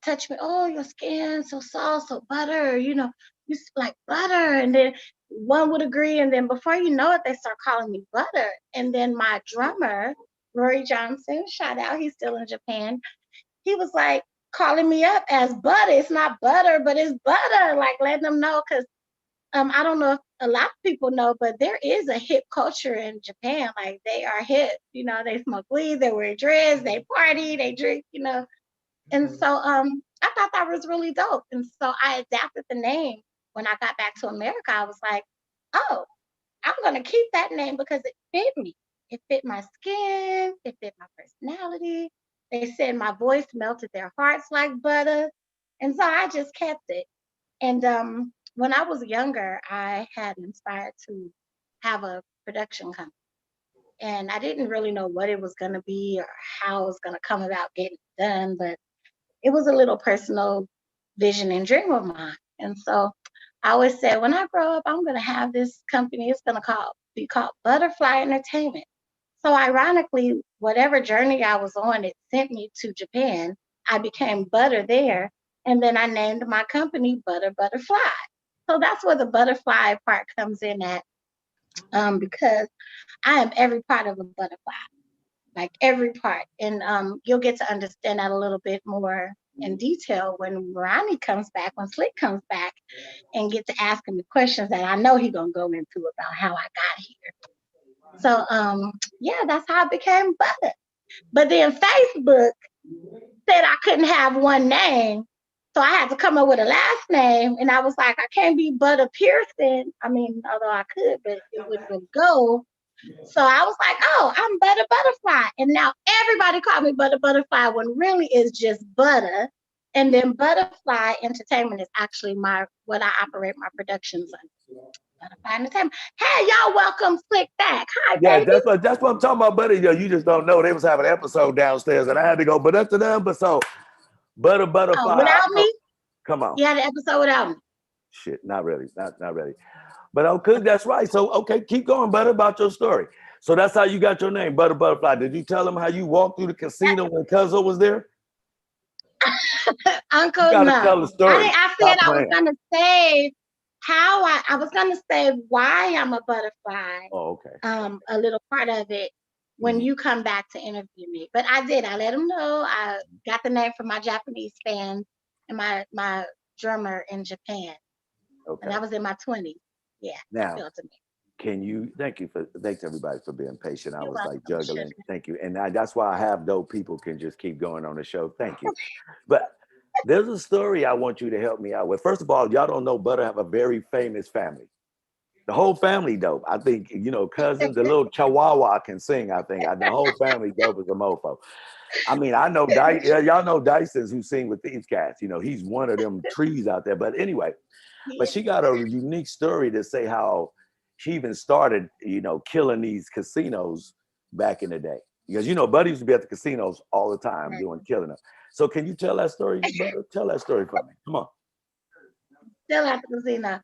touch me. Oh, your skin so soft, so butter. Like butter. And then one would agree, and then before you know it, they start calling me butter. And then my drummer, Rory Johnson, shout out, he's still in Japan. He was like calling me up as butter. It's not butter, but it's butter. Like letting them know because I don't know if a lot of people know, but there is a hip culture in Japan. Like they are hip, they smoke weed, they wear dreads, they party, they drink. And so I thought that was really dope. And so I adapted the name when I got back to America. I was like, oh, I'm gonna keep that name because it fit me. It fit my skin, it fit my personality. They said my voice melted their hearts like butter. And so I just kept it. And when I was younger, I had inspired to have a production company. And I didn't really know what it was going to be or how it was going to come about getting done, but it was a little personal vision and dream of mine. And so I always said, when I grow up, I'm going to have this company. It's going to be called Butterfly Entertainment. So ironically, whatever journey I was on, it sent me to Japan. I became Butter there, and then I named my company Butter Butterfly. So that's where the butterfly part comes in at, because I am every part of a butterfly, like every part, and you'll get to understand that a little bit more in detail when Ronnie comes back, when Slick comes back, and get to ask him the questions that I know he's gonna go into about how I got here. So yeah, that's how I became Butter. But then Facebook said I couldn't have one name. So I had to come up with a last name, and I was like, I can't be Butter Pearson. I mean, although I could, but it wouldn't really go. So I was like, oh, I'm Butter Butterfly. And now everybody call me Butter Butterfly when really it's just Butter. And then Butterfly Entertainment is actually what I operate my productions on. Butterfly Entertainment. Hey, y'all, welcome, Slick Back. Hi, Yeah, baby. that's what I'm talking about, buddy. Yo, you just don't know. They was having an episode downstairs, and I had to go, but after them, but so Oh, butterfly. without me? Come on, You had an episode without me. shit, not really, not really. But okay, that's right. So okay, keep going, butter, about your story. So that's how you got your name, Butter Butterfly. Did you tell them how you walked through the casino when Cuzzo was there? You Uncle, gotta tell no. the story. I said Stop I was playing. gonna say how I was gonna say why I'm a butterfly. Oh, okay. A little part of it when Mhm. you come back to interview me. But I did. I let them know. I got the name from my Japanese fans and my drummer in Japan. And Okay. that was in my 20s. Yeah, I Now, felt it. can you thanks everybody for being patient. I You're was like welcome, sugar. juggling. Thank you. And that's why I have dope people can just keep going on the show. Thank you. But there's a story I want you to help me out with. First of all, y'all don't know Butter have a very famous family. The whole family dope. I think, cousins, the little chihuahua can sing, I think. The whole family dope as a mofo. I mean, I know y'all know Dyson's who sing with these cats. He's one of them trees out there. But anyway, but Yeah. she got a unique story to say how she even started, killing these casinos back in the day. Because Buddy used to be at the casinos all the time doing killing them. So can you tell that story, Butter? Tell that story for me. Come on. Still at the casino.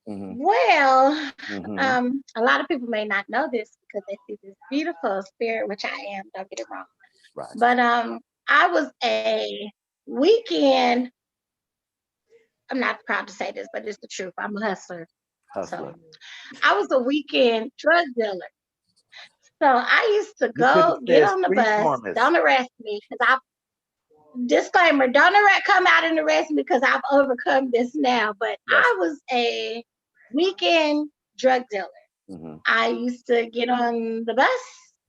Mm-hmm. Well, Mm-hmm. a lot of people may not know this because they see this beautiful spirit, which I am, don't get it wrong. Right. But I was a weekend, I'm not proud to say this, but it's the truth. I'm a hustler. So Hustler. I was a weekend drug dealer. So I used to You could have go get said on the street bus. pharmacist. Don't arrest me because I disclaimer, don't come out and arrest me because I've overcome this now. But Yes. I was a weekend drug dealer. Mm-hmm. I used to get on the bus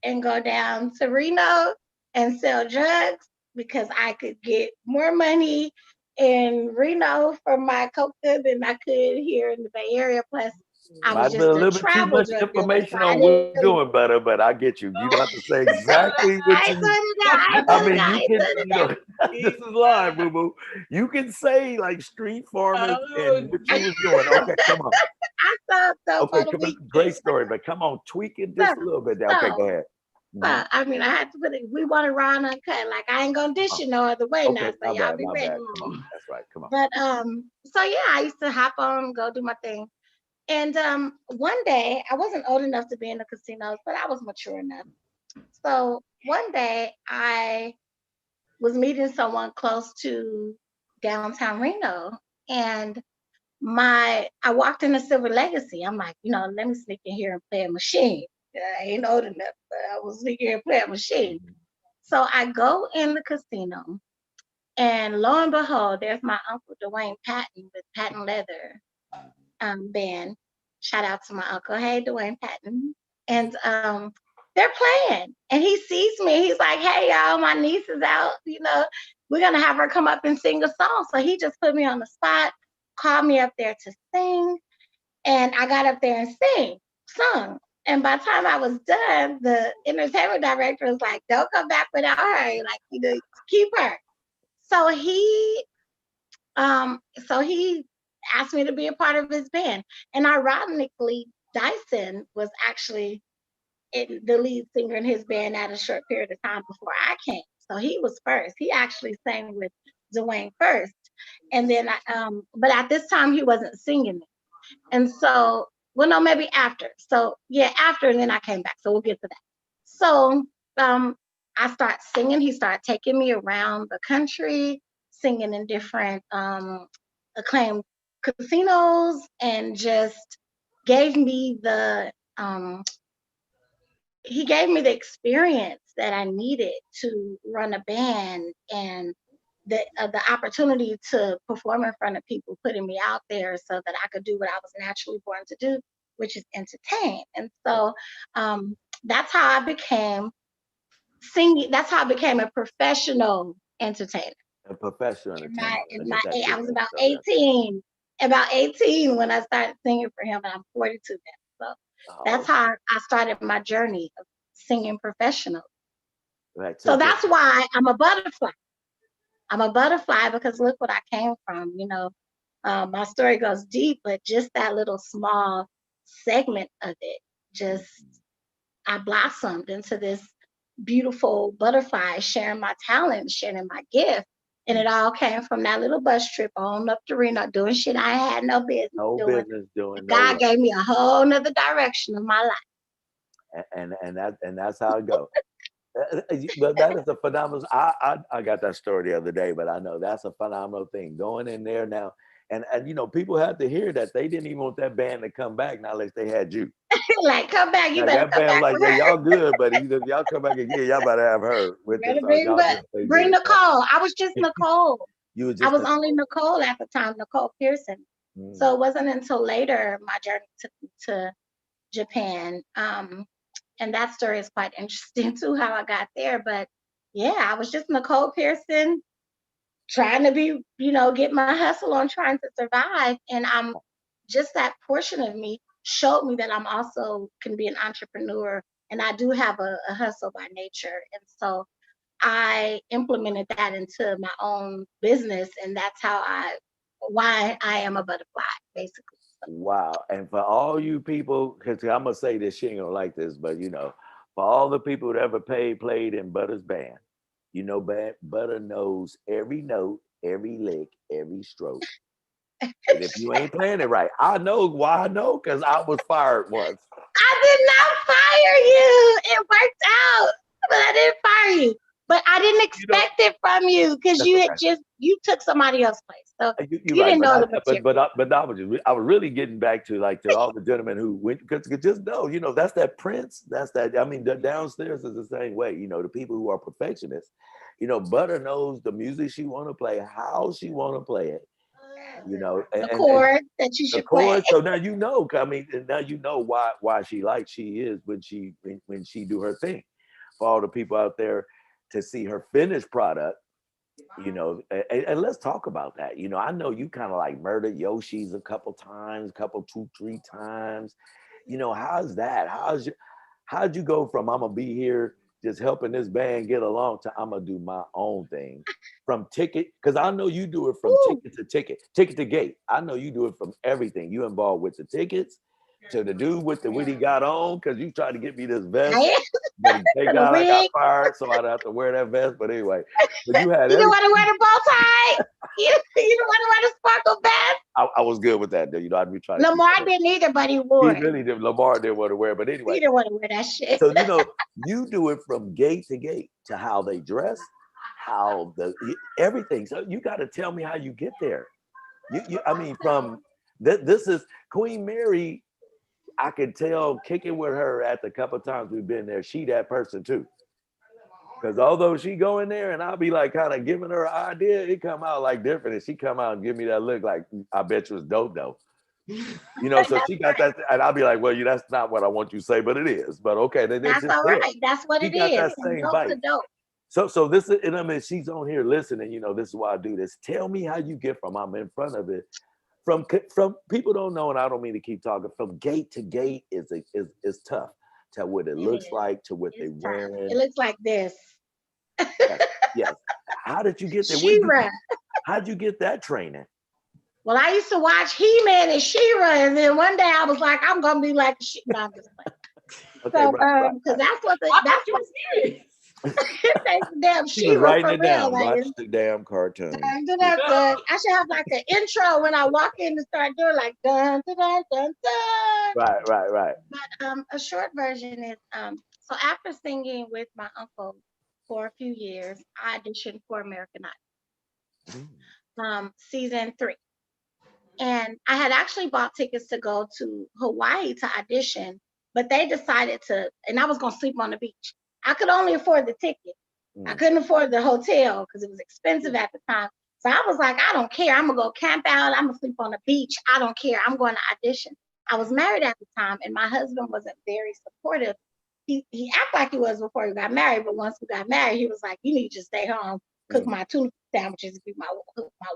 and go down to Reno and sell drugs because I could get more money in Reno for my coca than I could here in the Bay Area. Plus, I was Might have been just a a little bit too travel much drug dealer, so information I on didn't what you're really. doing, Butter, but I get you. You don't have to say exactly what I ain't you. put it down. I ain't I put it mean, down. I you ain't can, put it down. this is live, boo boo. You can say like street farmers and what you was doing. Okay, come on. I sold stuff Okay, for the come on. weekend. Great story, but come on, tweak it So, just a little bit there. Okay, so go ahead. Mhm. I mean, I had to put it. We want to run uncut. Like I ain't gonna dish Oh, it no other way now. okay, So my y'all bad, be my ready. bad. Come on, that's right. Come on. But so yeah, I used to hop on, go do my thing. And one day I wasn't old enough to be in the casinos, but I was mature enough. So one day I was meeting someone close to downtown Reno, and I walked into Silver Legacy. I'm like, let me sneak in here and play a machine. I ain't old enough, but I was sneaking here and play a machine. Mhm. So I go in the casino, and lo and behold, there's my uncle Dwayne Patton with Patton Leather band. Shout out to my uncle. Hey, Dwayne Patton. And they're playing, and he sees me. He's like, "Hey, y'all, my niece is out. We're gonna have her come up and sing a song." So he just put me on the spot, called me up there to sing, and I got up there and sung. And by the time I was done, the entertainment director was like, "Don't come back without her. Like, keep her." So he asked me to be a part of his band. And ironically, Dyson was actually the lead singer in his band at a short period of time before I came. So he was first. He actually sang with Dwayne first. And then but at this time he wasn't singing it. And so, well, no, maybe after. So yeah, after, and then I came back. So we'll get to that. So I start singing. He started taking me around the country, singing in different acclaimed casinos, and just gave me he gave me the experience that I needed to run a band, and the opportunity to perform in front of people, putting me out there so that I could do what I was naturally born to do, which is entertain. And so that's how I became singing. That's how I became a professional entertainer. A professional entertainer. Let me get that I was different. about 18, when I started singing for him, and I'm 42 now. So that's Oh, how I started my journey of singing professional. right. So that's why I'm a butterfly. I'm a butterfly because look what I came from. My story goes deep, but just that little small segment of it, just I blossomed into this beautiful butterfly, sharing my talent, sharing my gift. And it all came from that little bus trip on up to Reno, doing shit I had no business no doing. business doing, no God way. gave me a whole nother direction of my life. And that's how it goes. But that is a phenomenal. I got that story the other day, but I know that's a phenomenal thing going in there now. And people had to hear that they didn't even want that band to come back now unless they had you. Like, come back, you Like better that come band was back like, with yeah, her. y'all good, but either y'all come back again, y'all better have her with this. Better bring, Y'all but just stay bring good. Nicole. I was just Nicole. You were I just was only Nicole at the time, Nicole Pearson. mm, So it wasn't until later my journey took me to Japan. And that story is quite interesting too, how I got there. But yeah, I was just Nicole Pearson trying to be, get my hustle on, trying to survive. And just that portion of me showed me that I'm also can be an entrepreneur, and I do have a hustle by nature. And so I implemented that into my own business, and that's why I am a butterfly, basically. wow. And for all you people, because I'm gonna say this, she ain't gonna like this, but for all the people that ever played in Butter's band, Butter knows every note, every lick, every stroke. And if you ain't playing it right, I know why. I know because I was fired once. I did not fire you. It worked out, but I didn't fire you. But I didn't You know, expect it from you because that's okay. you took somebody else's place. So You're you right, didn't know the material. but I was really getting back to to all the gentlemen who went because just know, that's that Prince. That's that. I mean, the downstairs is the same way. The people who are perfectionists. Butter knows the music she want to play, how she want to play it. The And chord that you the should play. chorus. So now I mean, and now why she like she is when she do her thing. For all the people out there to see her finished product, and let's talk about that. I know you kind of like murdered Yoshi's a couple times, two, three times. How's that? How'd you go from I'm gonna be here just helping this band get along to I'm gonna do my own thing from ticket? Because I know you do it from Ooh, ticket to ticket, ticket to gate. I know you do it from everything. You involved with the tickets to the dude with the what he got on because you tried to get me this vest. I But thank am the God I got wig. fired, so I don't have to wear that vest. But anyway, but you had You didn't everything. want to wear the bow tie. You didn't want to wear the sparkle vest. I was good with that. I'd be trying to keep Lamar that. didn't either, but he He wore it. really did. Lamar didn't want to wear, but anyway. He didn't want to wear that shit. So you do it from gate to gate to how they dress, how everything. So you got to tell me how you get there. I mean, from this is Queen Mary. I could tell kicking with her at the couple times we've been there. She that person too. Because although she go in there and I'll be like kind of giving her an idea, it come out like different. And she come out and give me that look like I bet you it's dope though. So she got that, and I'll be like, well, that's not what I want you to say, but it is. But okay, then it's That's just all there. right. That's what She it got is. that From same dope to bite. dope. So this is, and I mean, she's on here listening. This is why I do this. Tell me how you get from I'm in front of it, from people don't know, and I don't mean to keep talking. From gate to gate is tough. To what it It looks is. like, to what they It's tough. wearing. It looks like this. Yes, yes. How did you get there? She-Ra. How'd you get that training? Well, I used to watch He-Man and She-Ra, and then one day I was like, I'm gonna be like she. No, I'm just playing. Okay, So, right. because that's what Your serious. thanks to damn She was She-Ra writing for it real. down. Like, Watch the damn cartoon. I should have like an intro when I walk in and start doing like dun dun dun dun dun. Right. But a short version is so after singing with my uncle for a few years, I auditioned for American Mm. Idol, season 3. And I had actually bought tickets to go to Hawaii to audition, but they decided and I was going to sleep on the beach. I could only afford the ticket. I Mm. couldn't afford the hotel because it was expensive at the time. So I was like, I don't care. I'm going to go camp out. I'm going to sleep on the beach. I don't care. I'm going to audition. I was married at the time, and my husband wasn't very supportive. He acted like he was before we got married, but once we got married, he was like, you need to just stay home, cook my tuna sandwiches to be my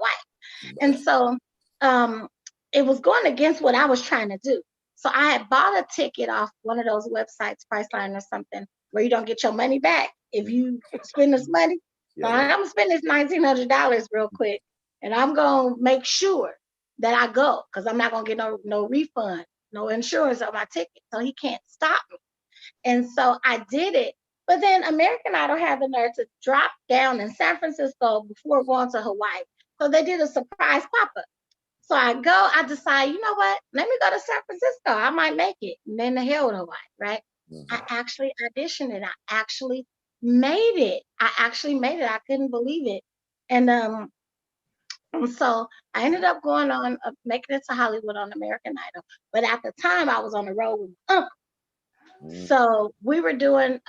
wife. And so um, it was going against what I was trying to do. So I had bought a ticket off one of those websites, Priceline or something, where you don't get your money back if you spend this money. So Yeah, I'm gonna spend this $1,900 real quick, and I'm gonna make sure that I go because I'm not gonna get no refund, no insurance on my ticket. So he can't stop me. And so I did it. But then American Idol had the nerve to drop down in San Francisco before going to Hawaii. So they did a surprise pop-up. So I go, I decide, you know what? Let me go to San Francisco. I might make it. And then the hell with Hawaii, right? I actually auditioned it. I actually made it. I actually made it. I couldn't believe it. And so I ended up going on, making it to Hollywood on American Idol. But at the time, I was on the road with my uncle. So we were gigging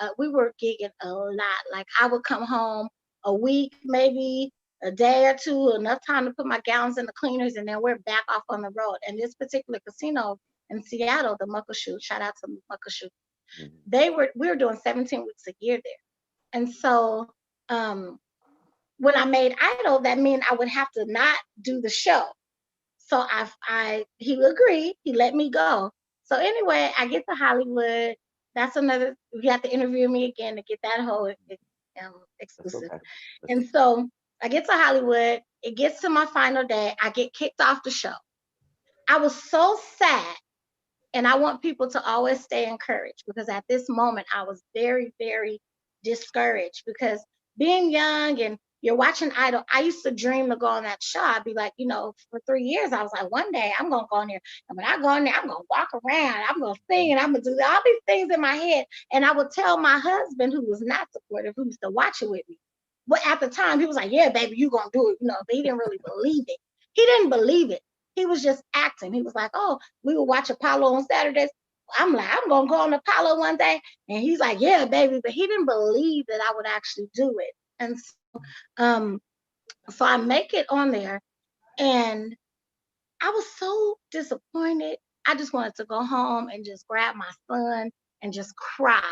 a lot. Like I would come home a week, maybe a day or two, enough time to put my gowns in the cleaners, and then we're back off on the road. And this particular casino in Seattle, the Muckleshoot, shout out to Muckleshoot, we were doing 17 weeks a year there. And so um, when I made Idol, that meant I would have to not do the show. So he agreed. He let me go. So anyway, I get to Hollywood. That's another. You have to interview me again to get that whole that's exclusive. okay. And so I get to Hollywood. It gets to my final day. I get kicked off the show. I was so sad, and I want people to always stay encouraged because at this moment I was very, very discouraged because being young and you're watching Idol, I used to dream to go on that show. I'd be like, for 3 years, I was like, one day I'm going to go in there. And when I go in there, I'm going to walk around, I'm going to sing, and I'm going to do all these things in my head. And I would tell my husband, who was not supportive, who used to watch it with me. But at the time, he was like, yeah, baby, you going to do it. But he didn't really believe it. He didn't believe it. He was just acting. He was like, oh, we would watch Apollo on Saturdays. I'm like, I'm going to go on Apollo one day. And he's like, yeah, baby. But he didn't believe that I would actually do it. And um, so I make it on there, and I was so disappointed. I just wanted to go home and just grab my son and just cry.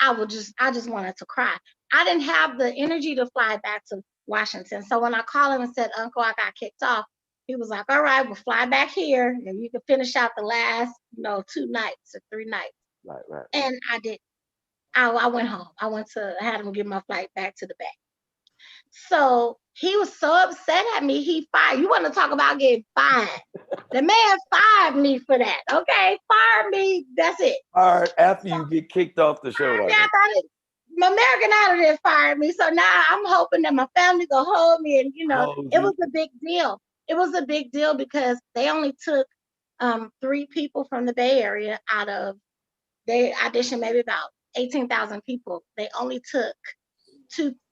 I just wanted to cry. I didn't have the energy to fly back to Washington. So when I called him and said, Uncle, I got kicked off, he was like, all right, we'll fly back here and you can finish out the last, 2 nights or 3 nights. Right. And I did. I went home. I had him give my flight back to the Bay. So he was so upset at me. He fired. You want to talk about getting fired? The man fired me for that. Okay, fired me. That's it. All right, after you get kicked off the show, My American Idol didn't fire me. So now I'm hoping that my family will hold me. And it was a big deal. It was a big deal because they only took 3 people from the Bay Area they auditioned maybe about 18,000 people. They only took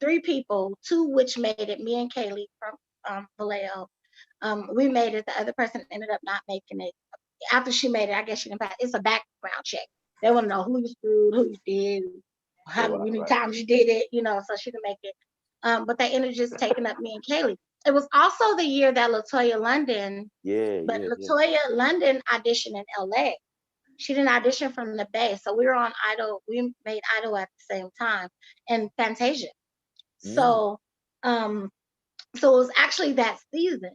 3 people, 2 which made it. Me and Kaylee from Vallejo. We made it. The other person ended up not making it. After she made it, I guess she didn't pass. It's a background check. They want to know who you screwed, who you did, how many times you did it, so she didn't make it. But they ended up just taking up me and Kaylee. It was also the year that Latoya London, Latoya London auditioned in LA. She didn't audition from the Bay. So we were on Idol. We made Idol at the same time and Fantasia. So, so it was actually that season.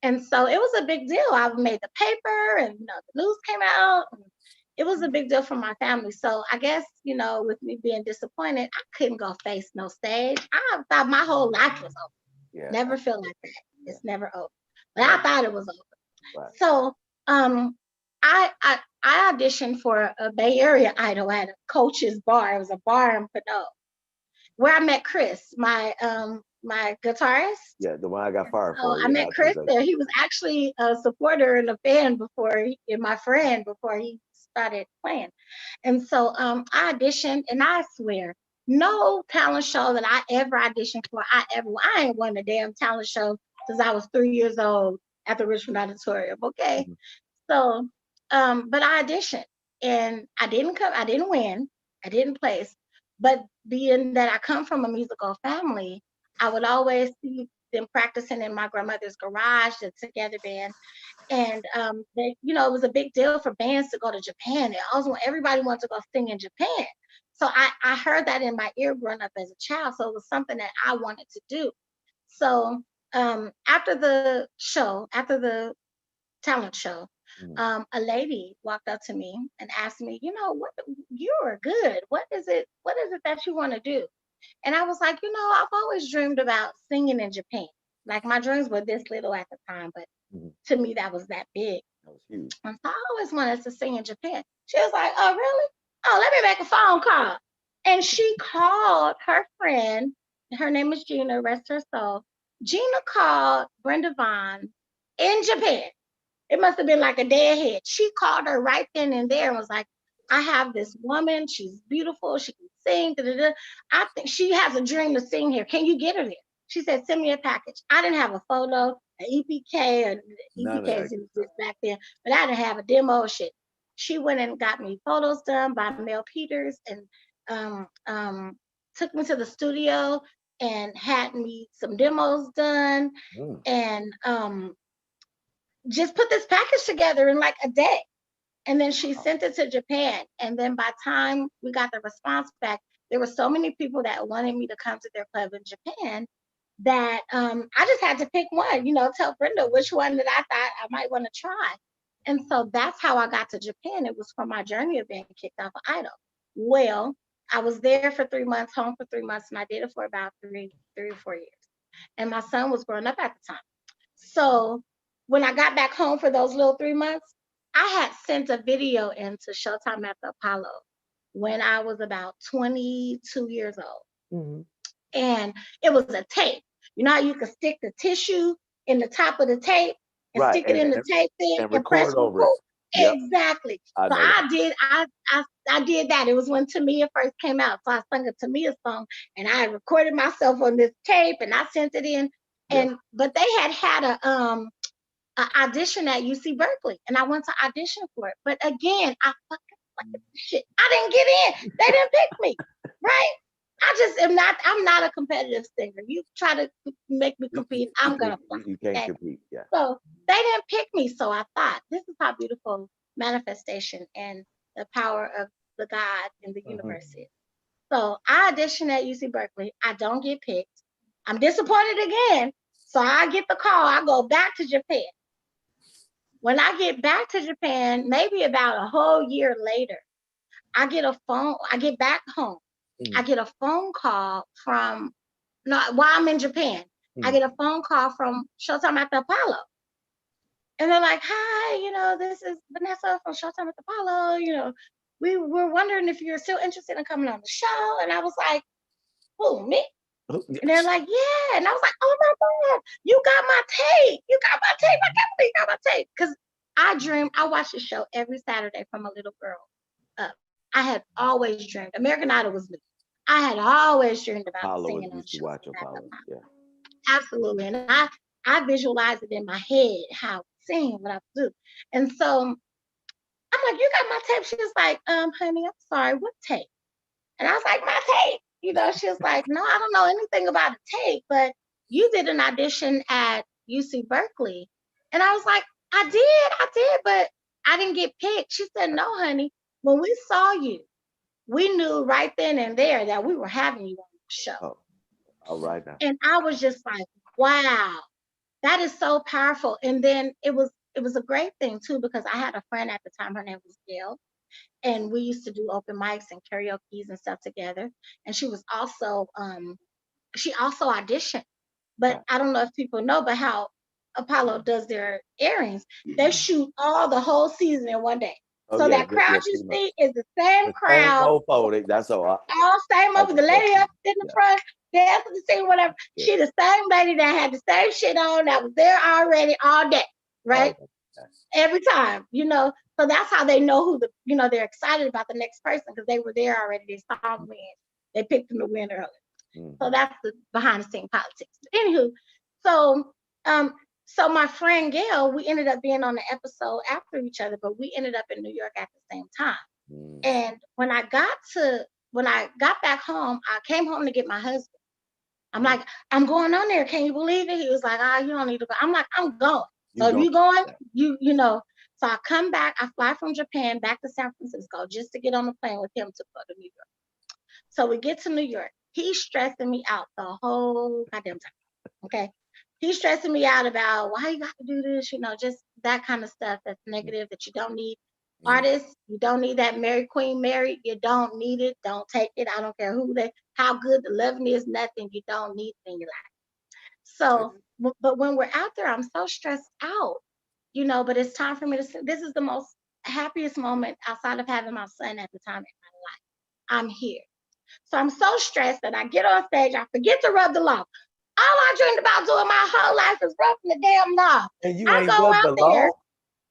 And so it was a big deal. I made the paper and, the news came out. And it was a big deal for my family. So I guess, with me being disappointed, I couldn't go face no stage. I thought my whole life was over. Yeah. Never feel like that. It's never over. But I thought it was over. Right. So I auditioned for a Bay Area Idol at a Coach's bar. It was a bar in Pinot, where I met Chris, my guitarist. Yeah, the one I got fired for. I met Chris there. He was actually a supporter and a fan and my friend before he started playing. And so I auditioned, and I swear, no talent show that I ever auditioned for, I ain't won a damn talent show since I was 3 years old at the Richmond Auditorium. Okay. So, but I auditioned, and I didn't win, I didn't place, but being that I come from a musical family, I would always see them practicing in my grandmother's garage, the Together Band. And it was a big deal for bands to go to Japan. Everybody wanted to go sing in Japan. So I heard that in my ear growing up as a child. So it was something that I wanted to do. So after the show, after the talent show, Mm. a lady walked up to me and asked me, what you are good. What is it? What is it that you want to do? And I was like, I've always dreamed about singing in Japan. Like my dreams were this little at the time, but Mhm. to me that was that big. That was huge. And so I always wanted to sing in Japan. She was like, oh, really? Oh, let me make a phone call. And she called her friend. Her name is Gina, rest her soul. Gina called Brenda Vaughn in Japan. It must have been like a day ahead. She called her right then and there and was like, I have this woman. She's beautiful. She can sing. Da, da, da. I think she has a dream to sing here. Can you get her there? She said, send me a package. I didn't have a photo, an EPK, or None of EPKs that. didn't exist back then, but I didn't have a demo of shit. She went and got me photos done by Mel Peters and um, um, took me to the studio and had me some demos done Mm. and just put this package together in like a day. And then she sent it to Japan. And then by time we got the response back, there were so many people that wanted me to come to their club in Japan that I just had to pick one, tell Brenda which one that I thought I might want to try. And so that's how I got to Japan. It was from my journey of being kicked off of Idol. Well, I was there for 3 months, home for 3 months, and I did it for about three or 4 years. And my son was growing up at the time. So when I got back home for those little 3 months, I had sent a video into Showtime at the Apollo when I was about 22 years old. Mhm. And it was a tape. You know how you could stick the tissue in the top of the tape and Right. stick it in the tape thing And and press record over it. record? Yep. Exactly. I So know that. I did that. It was when Tamia first came out. So I sung a Tamia song and I recorded myself on this tape and I sent it in. Yep. But they had a audition at UC Berkeley and I went to audition for it. But again, I fucking like shit. I didn't get in. They didn't pick me. Right? I just am not, I'm not a competitive singer. You try to make me compete, I'm gonna flop. You can't Okay. compete. Yeah. So they didn't pick me. So I thought this is how beautiful manifestation and the power of the God in the Mhm. universe is. So I audition at UC Berkeley. I don't get picked. I'm disappointed again. So I get the call. I go back to Japan. When I get back to Japan, maybe about a whole year later, I get back home. I Mhm. get a phone call from, no, while I'm in Japan, I Mhm. get a phone call from Showtime at the Apollo. And they're like, hi, this is Vanessa from Showtime at the Apollo. We were wondering if you're still interested in coming on the show. And I was like, who, me? Oh, yeah. And they're like, yeah. And I was like, oh my God, you got my tape. You got my tape. I can't believe you got my tape. Because I watched the show every Saturday from a little girl up. I had always dreamed. American Idol was new. I had always dreamed about Apollo was singing on used to shows watch at the Apollo. time. Yeah. Absolutely. And I visualized it in my head, how I would sing, what I would do. And so I'm like, you got my tape? She was like, honey, I'm sorry, what tape? And I was like, my tape. She was like, no, I don't know anything about a tape, but you did an audition at UC Berkeley. And I was like, I did, but I didn't get picked. She said, no, honey, when we saw you, we knew right then and there that we were having you on the show. Oh, all right now. And I was just like, wow, that is so powerful. And then it was a great thing too, because I had a friend at the time, her name was Gail, and we used to do open mics and karaoke's and stuff together. And she also auditioned. But Right. I don't know if people know, but how Apollo does their airings, they shoot all the whole season in one day. Oh So yeah. that crowd Yeah. you Pretty much. see is the same The same crowd, old folding. That's all. all same I over can the trust lady you. up in the Yeah. front, dance to the scene, whatever. Yeah. She the same lady that had the same shit on that was there already all day, right? Oh, that's- Every time. So that's how they know they're excited about the next person because they were there already. They saw them win. They picked them to win early. So mhm. that's the behind the scene politics. But anywho, so um, so my friend Gail, we ended up being on the episode after each other, but we ended up in New York at the same time. Mm. And when I got back home, I came home to get my husband. I'm like, I'm going on there. Can you believe it? He was like, you don't need to go. I'm like, I'm going. You So if go. you going, Yeah. you. So I come back. I fly from Japan back to San Francisco just to get on the plane with him to go to New York. So we get to New York. He's stressing me out the whole goddamn time. Okay. He's stressing me out about why you got to do this, just that kind of stuff that's negative that you don't need. Mm, Artists, you don't need that Mary Queen Mary. You don't need it. Don't take it. I don't care how good the loving is, nothing. You don't need it in your life. So, but when we're out there, I'm so stressed out, but it's time for me to sing. This is the most happiest moment outside of having my son at the time in my life. I'm here. So I'm so stressed that I get on stage, I forget to rub the log. All I dreamed about doing my whole life is rubbing the damn log. and you I ain't go rubbed out the there, log?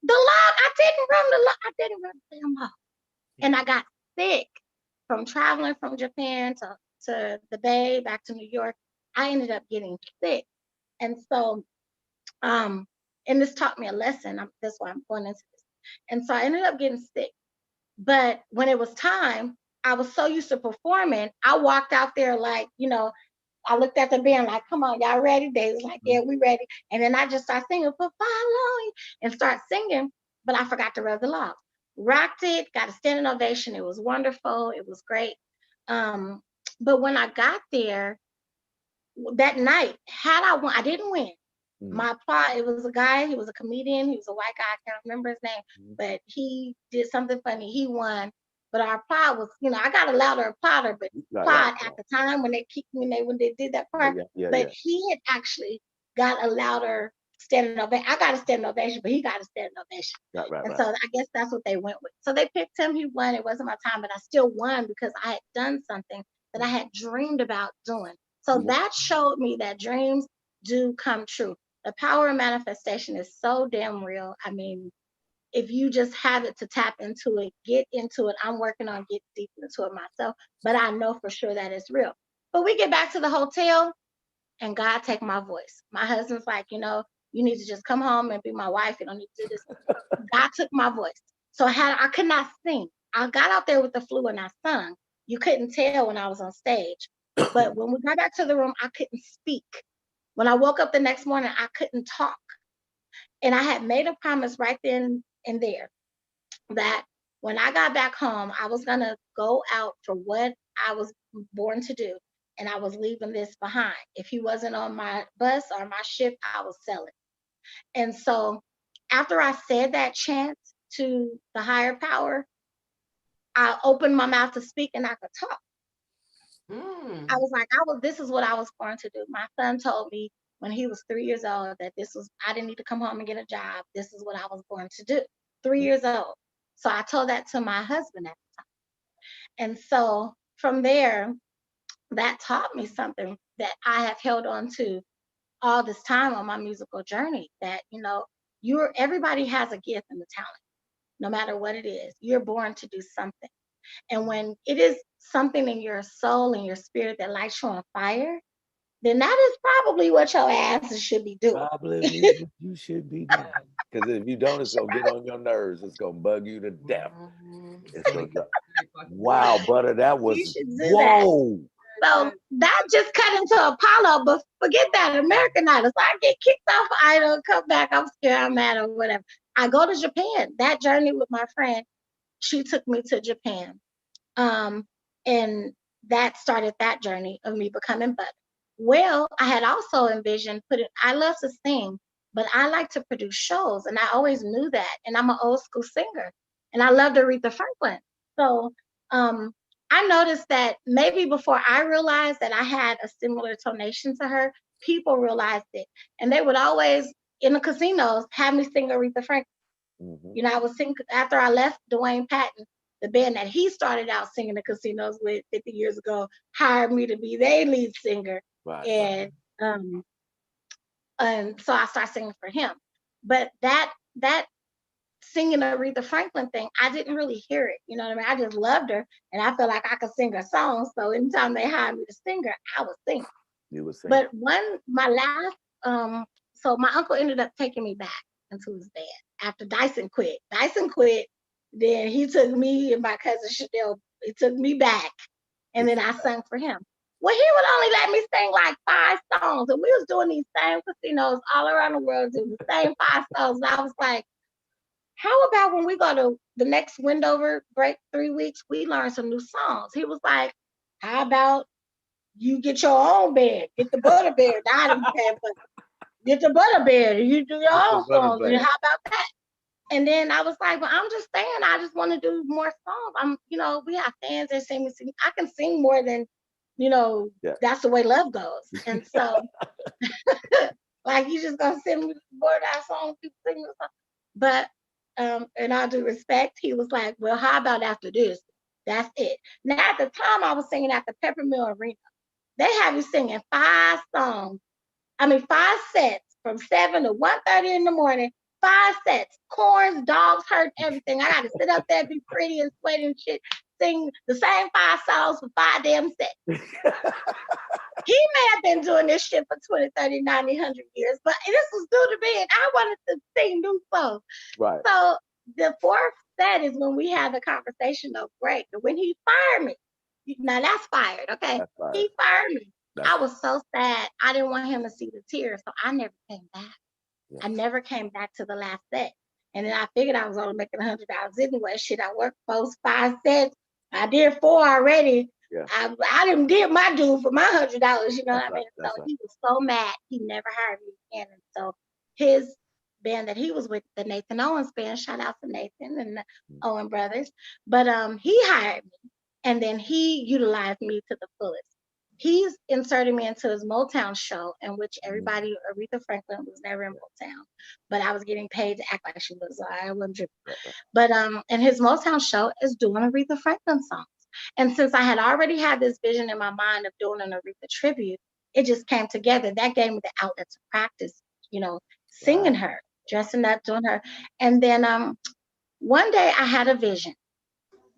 the log, I didn't rub the log, I didn't rub the damn log. And I got sick from traveling from Japan to the Bay, back to New York. I ended up getting sick. And so, um, and this taught me a lesson. That's why I'm going into this. And so I ended up getting sick. But when it was time, I was so used to performing. I walked out there like, I looked at the band like, come on, y'all ready? They was like, yeah, we ready. And then I just started singing for following and start singing, but I forgot to rub the log. Rocked it, got a standing ovation. It was wonderful. It was great. Um, but when I got there that night, had I won, I didn't win. Mm, My plot, it was a guy, he was a comedian, he was a white guy, I can't remember his name, mm, but he did something funny. He won. But our plot was, I got a louder applauder, but right, right, plot at right. the time when they kicked me, when they did that Yeah, part, yeah, yeah, but yeah. he had actually got a louder standing ovation. I got a standing ovation, but he got a standing ovation. Right, right, And right. so I guess that's what they went with. So they picked him, he won. It wasn't my time, but I still won because I had done something that I Mm. had dreamed about doing. So You that showed me that dreams do come true. The power of manifestation is so damn real. I mean, if you just have it to tap into it, get into it. I'm working on getting deep into it myself, but I know for sure that it's real. But we get back to the hotel and God take my voice. My husband's like, you need to just come home and be my wife. You don't need to do this. God took my voice. So I could not sing. I got out there with the flu and I sung. You couldn't tell when I was on stage. But when we got back to the room, I couldn't speak. When I woke up the next morning, I couldn't talk. And I had made a promise right then and there that when I got back home, I was going to go out for what I was born to do. And I was leaving this behind. If he wasn't on my bus or my ship, I was selling. And so after I said that chant to the higher power, I opened my mouth to speak and I could talk. I Mm. was like, this is what I was born to do. My son told me when he was 3 years old that I didn't need to come home and get a job. This is what I was born to do. 3 years old. So I told that to my husband at the time. And so from there, that taught me something that I have held on to all this time on my musical journey, that, everybody has a gift and a talent, no matter what it is. You're born to do something. And when it is something in your soul and your spirit that lights you on fire, then that is probably what your asses should be doing. probably is what you should be doing. Yeah. Because if you don't, it's gonna get on your nerves. It's gonna bug you to death. It's So gonna you go. very fucking Wow, right. butter, that You was should do that. whoa. So that just cut into Apollo, but forget that, American Idol. So I get kicked off Idol, come back, I'm scared, I'm mad, or whatever. I go to Japan. That journey with my friend, she took me to Japan. Um, and that started that journey of me becoming butter. Well, I had also envisioned I love to sing, but I like to produce shows, and I always knew that. And I'm an old school singer, and I loved Aretha Franklin. So um, I noticed that maybe before I realized that I had a similar tonation to her, people realized it, and they would always in the casinos have me sing Aretha Franklin. Hmm. I was singing after I left Dwayne Patton, the band that he started out singing the casinos with 50 years ago, hired me to be their lead singer. Right, right. And um and so I started singing for him. But that singing Aretha Franklin thing, I didn't really hear it. You know what I mean? I just loved her and I felt like I could sing her songs. So anytime they hired me to sing her, I would sing. You were saying. But my last, so my uncle ended up taking me back into his band after Dyson quit. Dyson quit, then he took me and my cousin Chanel, he took me back, and then I sang for him. Well, he would only let me sing like 5 songs, and we was doing these same casinos all around the world, doing the same 5 songs. And I was like, how about when we go to the next Windover break 3 weeks, we learn some new songs? He was like, how about you get your own bed. Get the butter bed. I didn't pay for it. Get the butter bed. You do your own songs. And how about that? And then I was like, well, I'm just saying, I just want to do more songs. We have fans that sing me sing. I can sing more than, that's the way love goes. And so, like, you just gonna send me more of that song, people sing the song. But, in all due respect, he was like, well, how about after this? That's it. Now, at the time, I was singing at the Peppermill Arena. They have you singing 5 songs. 5 sets from 7 to 1:30 in the morning. 5 sets, corns, dogs hurt, everything. I got to sit up there, be pretty and sweaty and shit, sing the same 5 songs for 5 damn sets. He may have been doing this shit for 20, 30, 90, 100 years, but this was due to me, and I wanted to sing new songs. Right. So the 4th set is when we had the conversation of break. And when he fired me, now that's fired, okay? That's fired. He fired me. I was so sad. I didn't want him to see the tears, so I never came back. Yeah. I never came back to the last set. And then I figured I was only making $100 anyway. Shit, I worked those 5 sets. I did 4 already. Yeah. I didn't did my due for my $100, you know what I mean? So he was so mad, he never hired me again. And so his band that he was with, the Nathan Owens band, shout out to Nathan and the Owen brothers. But he hired me, and then he utilized me to the fullest. He's inserted me into his Motown show, in which everybody, Aretha Franklin was never in Motown, but I was getting paid to act like she was. So I wasn't tripping. But and his Motown show is doing Aretha Franklin songs. And since I had already had this vision in my mind of doing an Aretha tribute, it just came together. That gave me the outlet to practice, singing her, dressing up, doing her. And then one day I had a vision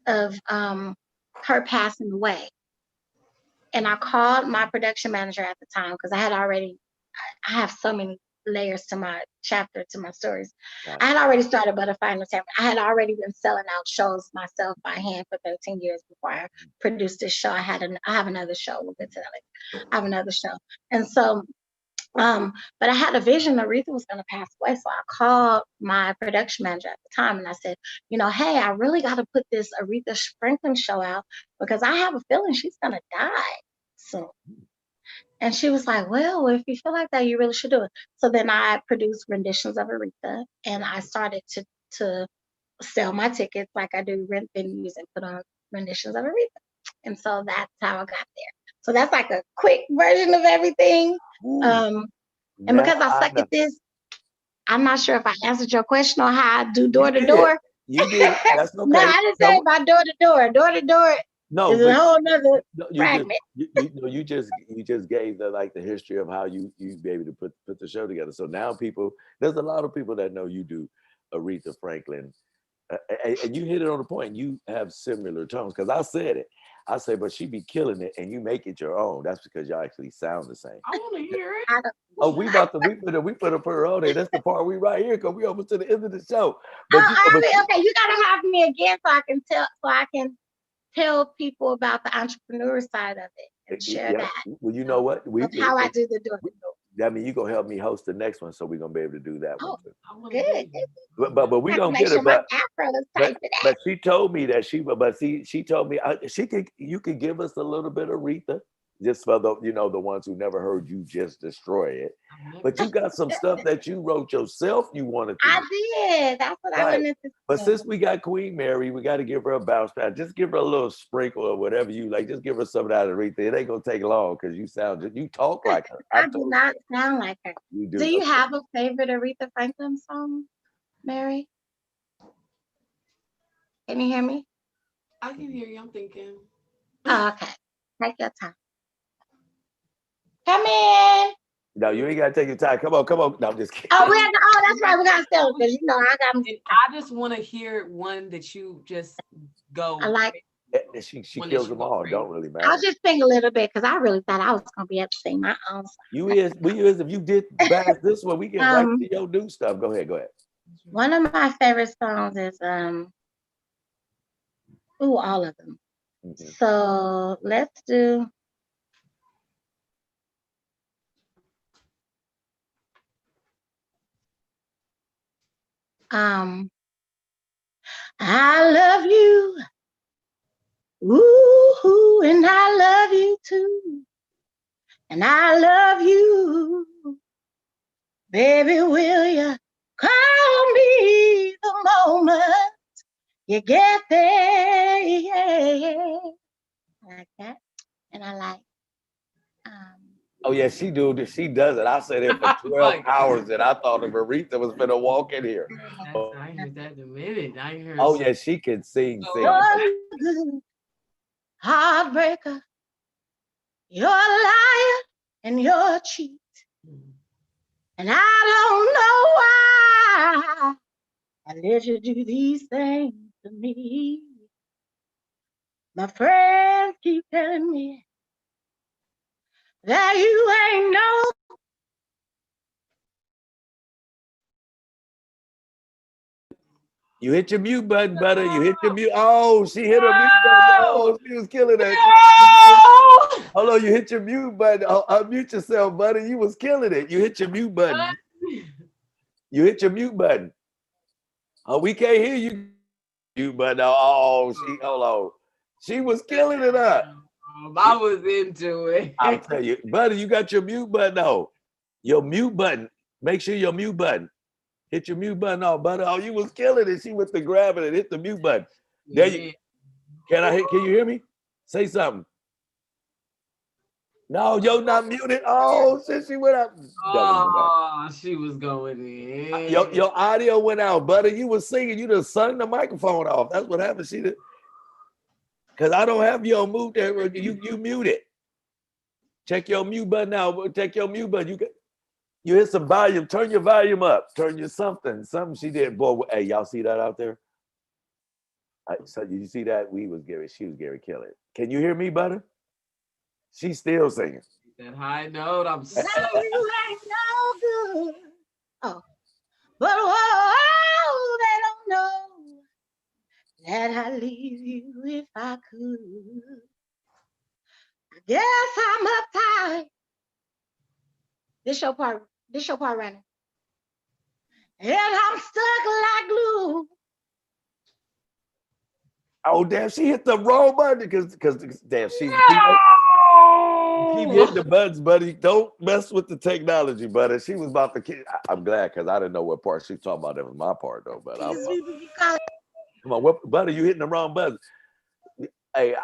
of her passing away. And I called my production manager at the time, because I have so many layers to my chapter, to my stories. I had already started Butterfly Entertainment. I had already been selling out shows myself by hand for 13 years before I produced this show. I have another show. We'll get to that later. I have another show. And so, but I had a vision Aretha was going to pass away. So I called my production manager at the time and I said, hey, I really got to put this Aretha Franklin show out, because I have a feeling she's going to die soon. And she was like, well, if you feel like that, you really should do it. So then I produced renditions Aretha, and I started to sell my tickets like I do, rent venues and put on renditions Aretha. And so that's how I got there. So that's like a quick version of everything. And because I suck at this, I'm not sure if I answered your question on how I do door to door. You did. That's okay. No, I didn't say about door to door. Door to door. No, it's a whole nother fragment. You just gave the history of how you be able to put the show together. So now there's a lot of people that know you do Aretha Franklin, and you hit it on the point. You have similar tones, because I said it. I say, but she be killing it, and you make it your own. That's because y'all actually sound the same. I want to hear it. We put her on there. That's the part we right here, because we almost to the end of the show. But okay, you gotta have me again so I can tell people about the entrepreneur side of it and share that. Well, you know what? How I do the door. That means you're gonna help me host the next one, so we're gonna be able to do that one too. Good. But we don't get it. But she told me that she told me you could give us a little bit of Aretha, just for the the ones who never heard you just destroy it. But you got some stuff that you wrote yourself. You wanted to. I did. That's what I wanted to. But since we got Queen Mary, we got to give her a bounce back. Just give her a little sprinkle or whatever you like. Just give her some of that Aretha. It ain't gonna take long, because you talk like her. I do not sound like her. You do. Do you have a favorite Aretha Franklin song, Mary? Can you hear me? I can hear you. I'm thinking. Oh, okay. Take your time. Come in. No, you ain't gotta take your time. Come on. No, I'm just kidding. Oh, that's right. We gotta sell it, because I got. I just want to hear one that you just go. I like. She kills them all. Don't really matter. I'll just sing a little bit, because I really thought I was gonna be able to sing my own song. If you did bash this one, we get right to your new stuff. Go ahead. One of my favorite songs is all of them. Mm-hmm. So let's do. I love you, ooh, and I love you too. and I love you. Baby, will you call me the moment you get there? Yeah. I like that. And I like, Oh yeah, she do. She does it. I sat here for 12 hours and I thought Marita was gonna walk in here. I heard that in a minute. I heard. Oh yeah, she can sing. you're good, heartbreaker, you're a liar and you're a cheat. And I don't know why I let you do these things to me. My friends keep telling me that you ain't no. You hit your mute button, butter. You hit your mute. Oh, she hit her mute button. Oh, she was killing that. Hold on, you hit your mute button. Oh, unmute yourself, buddy. You was killing it. You hit your mute button. You hit your mute button. Oh, we can't hear you. Mute button. Oh, hold on. She was killing it up. I was into it. I'll tell you, buddy, you got your mute button on. Your mute button. Make sure your mute button. Hit your mute button off, buddy. Oh, you was killing it. She went to grab it and hit the mute button. There you. Can you hear me? Say something. No, you're not muted. Oh, shit, she went up. Oh, she was going in. Your audio went out, buddy. You was singing. You just sung the microphone off. That's what happened. She did. Because I don't have you on mute there. You muted. Check your mute button out. Check your mute button. You hit some volume. Turn your volume up. Turn your something. Something she did. Boy, hey, y'all see that out there? So did you see that? She was Gary Killing. Can you hear me, butter? She's still singing. That high note, I'm so. You ain't no good. Oh, but whoa, they don't know that I'd leave you if I could. I guess I'm uptight. This your part right now. And I'm stuck like glue. Oh damn, she hit the wrong button because damn, she keep hitting the buttons, buddy. Don't mess with the technology, buddy. She was about to. I'm glad because I didn't know what part she was talking about. That was my part though. But come on, what buddy? You hitting the wrong button? Hey,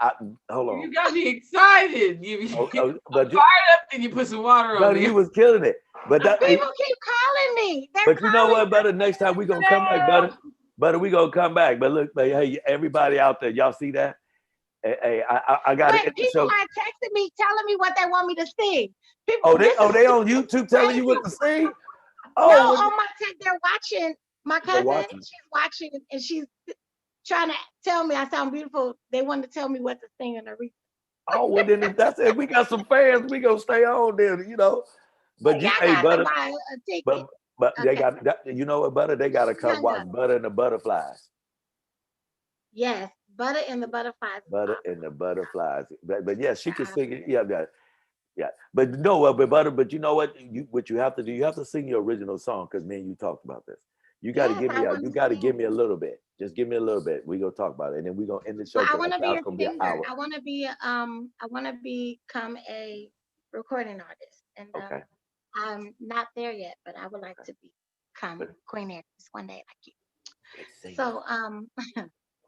hold on. You got me excited. You fired up and you put some water on me. You was killing it. But people keep calling me. But you know what, buddy? Next time we gonna come back, buddy. Buddy, we gonna come back. But look, hey, everybody out there, y'all see that? Hey, I got it. People are texting me, telling me what they want me to sing. People, they on YouTube telling you what to sing? Oh, no, on my text, they're watching. My cousin, she's watching, and she's trying to tell me I sound beautiful. They want to tell me what to sing in the replay. Oh, well, then if that's it, we got some fans. We gonna stay on there, you know. But butter, but they got that. You know what, butter? They gotta come watch Butter and the Butterflies. Yes, Butter and the Butterflies. Butter and the Butterflies. But yeah, she can sing it. Yeah. But no, but you know what? What you have to do? You have to sing your original song because me and you talked about this. You got to give me. You got to give me a little bit. Just give me a little bit. We gonna talk about it, and then we gonna end the show. I want to be a singer. I want to become a recording artist, and okay. I'm not there yet, but I would like to become Queen Actress one day like you. So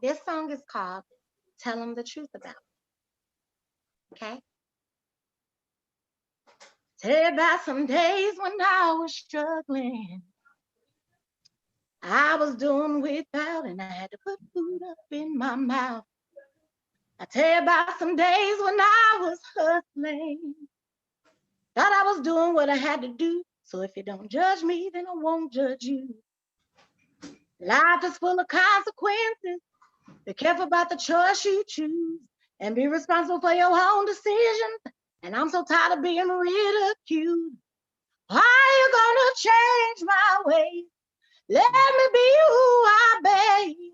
this song is called "Tell 'Em the Truth About It." Okay. Tell you about some days when I was struggling. I was doing without, and I had to put food up in my mouth. I tell you about some days when I was hustling. Thought I was doing what I had to do. So if you don't judge me, then I won't judge you. Life is full of consequences. Be careful about the choice you choose, and be responsible for your own decisions. And I'm so tired of being ridiculed. Why are you gonna change my ways? Let me be who I be.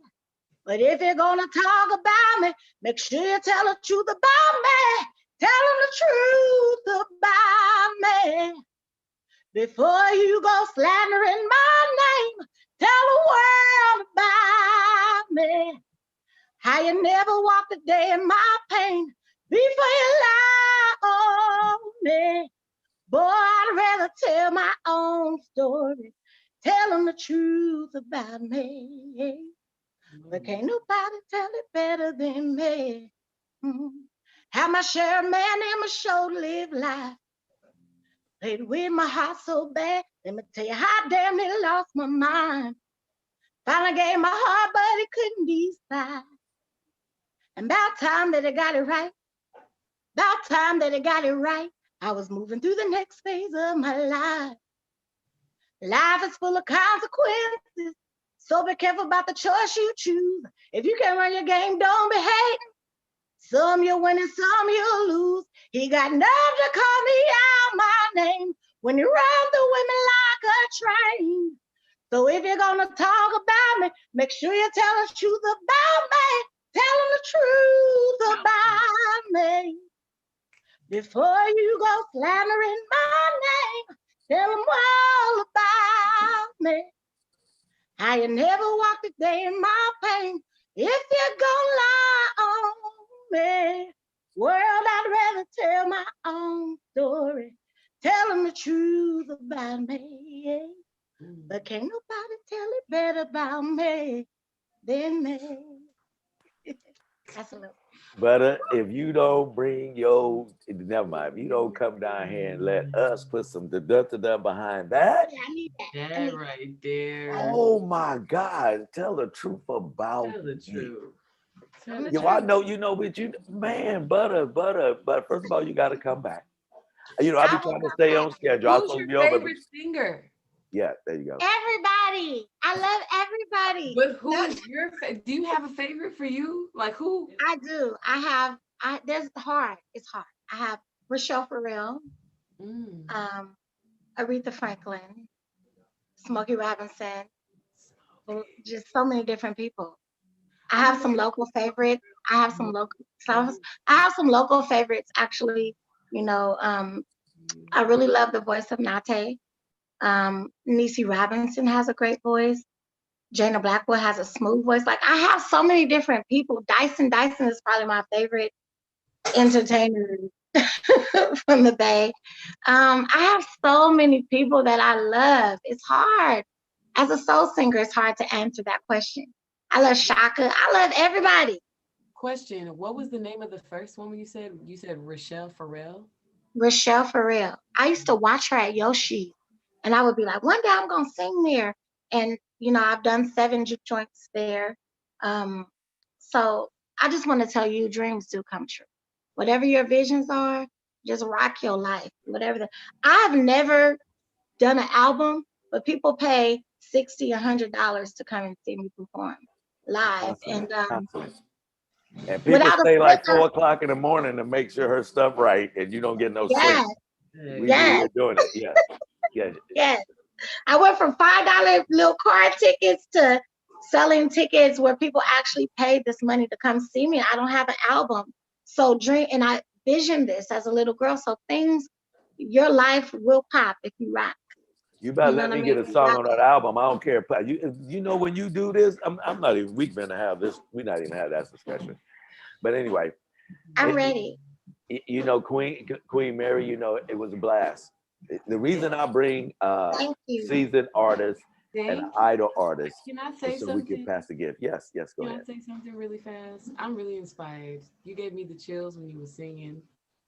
But if you're gonna talk about me, make sure you tell the truth about me. Tell them the truth about me. Before you go slandering my name, tell the world about me. How you never walked a day in my pain before you lie on me. truth about me. But can't nobody tell it better than me. Mm. Have my share of man in my show to live life. Played with my heart so bad. Let me tell you how damn near lost my mind. Finally gave my heart, but it couldn't decide. And about time that I got it right. About time that I got it right. I was moving through the next phase of my life. Life is full of consequences. So be careful about the choice you choose. If you can't run your game, don't be hating. Some you'll win and some you'll lose. He got nerve to call me out my name when he runs the women like a train. So if you're gonna talk about me, make sure you tell the truth about me. Tell them the truth about me. Before you go slandering my name, tell them all about me. How you never walked a day in my pain. If you're gonna lie on me, world, I'd rather tell my own story. Tell them the truth about me. But can't nobody tell it better about me than me. That's a little. But if you don't bring your, never mind, if you don't come down here and let us put some da behind that, Yeah, I need that. I That need right there. oh my God, tell the truth about Tell the me. truth. Tell I'm the the Yo, I truth. truth. know, but you, man, but first of all, you got to come back. I I be will trying to come stay back. on schedule. I was Who's supposed your to be on, but favorite singer? yeah, there you go. Everybody. I love everybody. But who No, is your do you have a favorite for you? Like who? I do. There's hard. It's hard. I have Rochelle Farrell, Mm. um, Aretha Franklin, Smokey Robinson, just so many different people. I I'm have gonna some local favorites. I have some local songs. I have some local favorites actually. You know, I really love the voice of Nate. Niecy Robinson has a great voice. Jana Blackwell has a smooth voice. Like I have so many different people. Dyson is probably my favorite entertainer from the Bay. I have so many people that I love. It's hard. As a soul singer, it's hard to answer that question. I love Shaka. I love everybody. Question. What was the name of the first one when you said Rochelle Farrell? Rochelle Farrell. I used to watch her at Yoshi, and I would be like, one day I'm gonna sing there. And I've done 7 juke joints there. Um, so I just want to tell you, dreams do come true. Whatever your visions are, just rock your life. I've never done an album, but people pay $60, $100 to come and see me perform live. Constantly, And constantly. And people without a stay like sticker, 4 o'clock in the morning to make sure her stuff right, and you don't get no sleep. yes, We be Hey. yes, here doing it. Yes, yes. yes. I went from $5 little car tickets to selling tickets where people actually paid this money to come see me. I don't have an album. So and I visioned this as a little girl. So your life will pop if you rock. You better You know let what I me mean? get a You song rock on that it. album. I don't care. When you do this, I'm not even. We're gonna have this. We're not even have that discussion. But anyway, I'm it, ready. Queen Mary. It was a blast. The reason I bring Thank you. seasoned artists and Thank you. idol artists Can I is say so we can something? pass the gift. Yes, yes. Go Can I ahead. say something really fast? I'm really inspired. You gave me the chills when you were singing.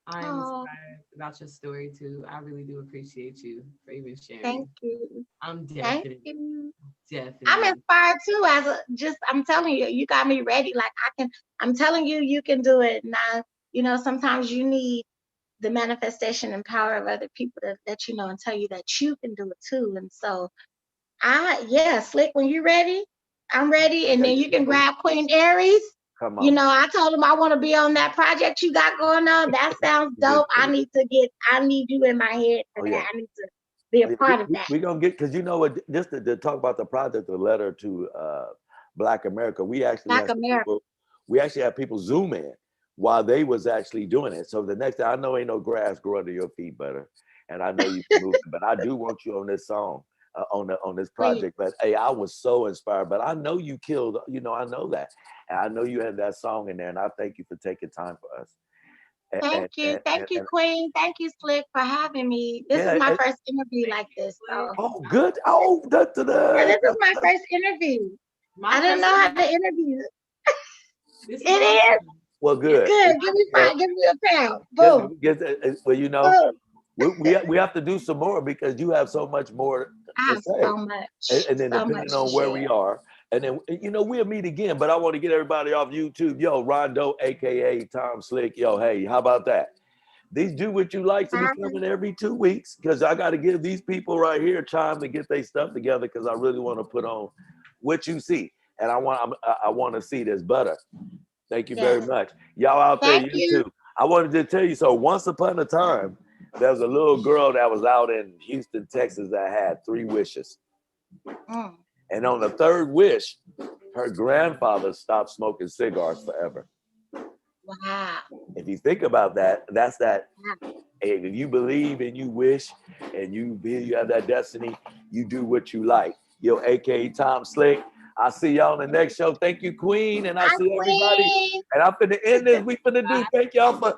I am Oh, inspired about your story too. I really do appreciate you for even thank sharing. you. I'm Thank definitely, you. I'm definitely. inspired too. I'm telling you, you got me ready. Like I'm telling you, you can do it. Now, sometimes you need the manifestation and power of other people to let you know and tell you that you can do it too. And so yeah, Slick, when you're ready, I'm ready. And Yeah, then you can grab Queen Aries. come on. I told him I want to be on that project you got going on. That sounds Yes, dope. I need you in my head for oh yeah. that. I need to be a part of that. We're gonna get because you know what, just to talk about the project, the letter to Black America. Black America. We actually have people zoom in while they was actually doing it. So the next day, I know ain't no grass grow under your feet, butter, and I know you can move it, but I do want you on this song. On this Please. project, but hey, I was so inspired. But I know you killed, I know that, and I know you had that song in there, and I thank you for taking time for us. Thank you, Queen. Thank you, Slick, for having me. This is Yeah. my first interview like this, Slick. so Oh, good. Oh, yeah, this is my first interview. My I didn't first know how interview. to interview. This It is is awesome. well, good. good. Give me Well, five. Give me a pound. Boom, well, you know, boom. we have to do some more because you have so much more I to have say. And then so much depending to on where we share. are, and then we'll meet again. But I want to get everybody off YouTube. Yo, Rondo, aka Tom Slick. Yo, hey, how about that? These do what you like to be Bye. coming every 2 weeks because I got to give these people right here time to get their stuff together because I really want to put on what you see, and I want to see this butter. Thank you very Yes. much, y'all out there Thank you. YouTube. I wanted to tell you so. Once upon a time, there was a little girl that was out in Houston, Texas, that had 3 wishes, Mm. and on the third wish, her grandfather stopped smoking cigars forever. Wow. If you think about that, that's that. Wow. If you believe and you wish and you have that destiny, you do what you like. Yo, aka Tom Slick. I'll see y'all on the next show. Thank you, Queen, and I'll Bye, see everybody. Queen. And I'm finna end this. We finna do. Thank y'all for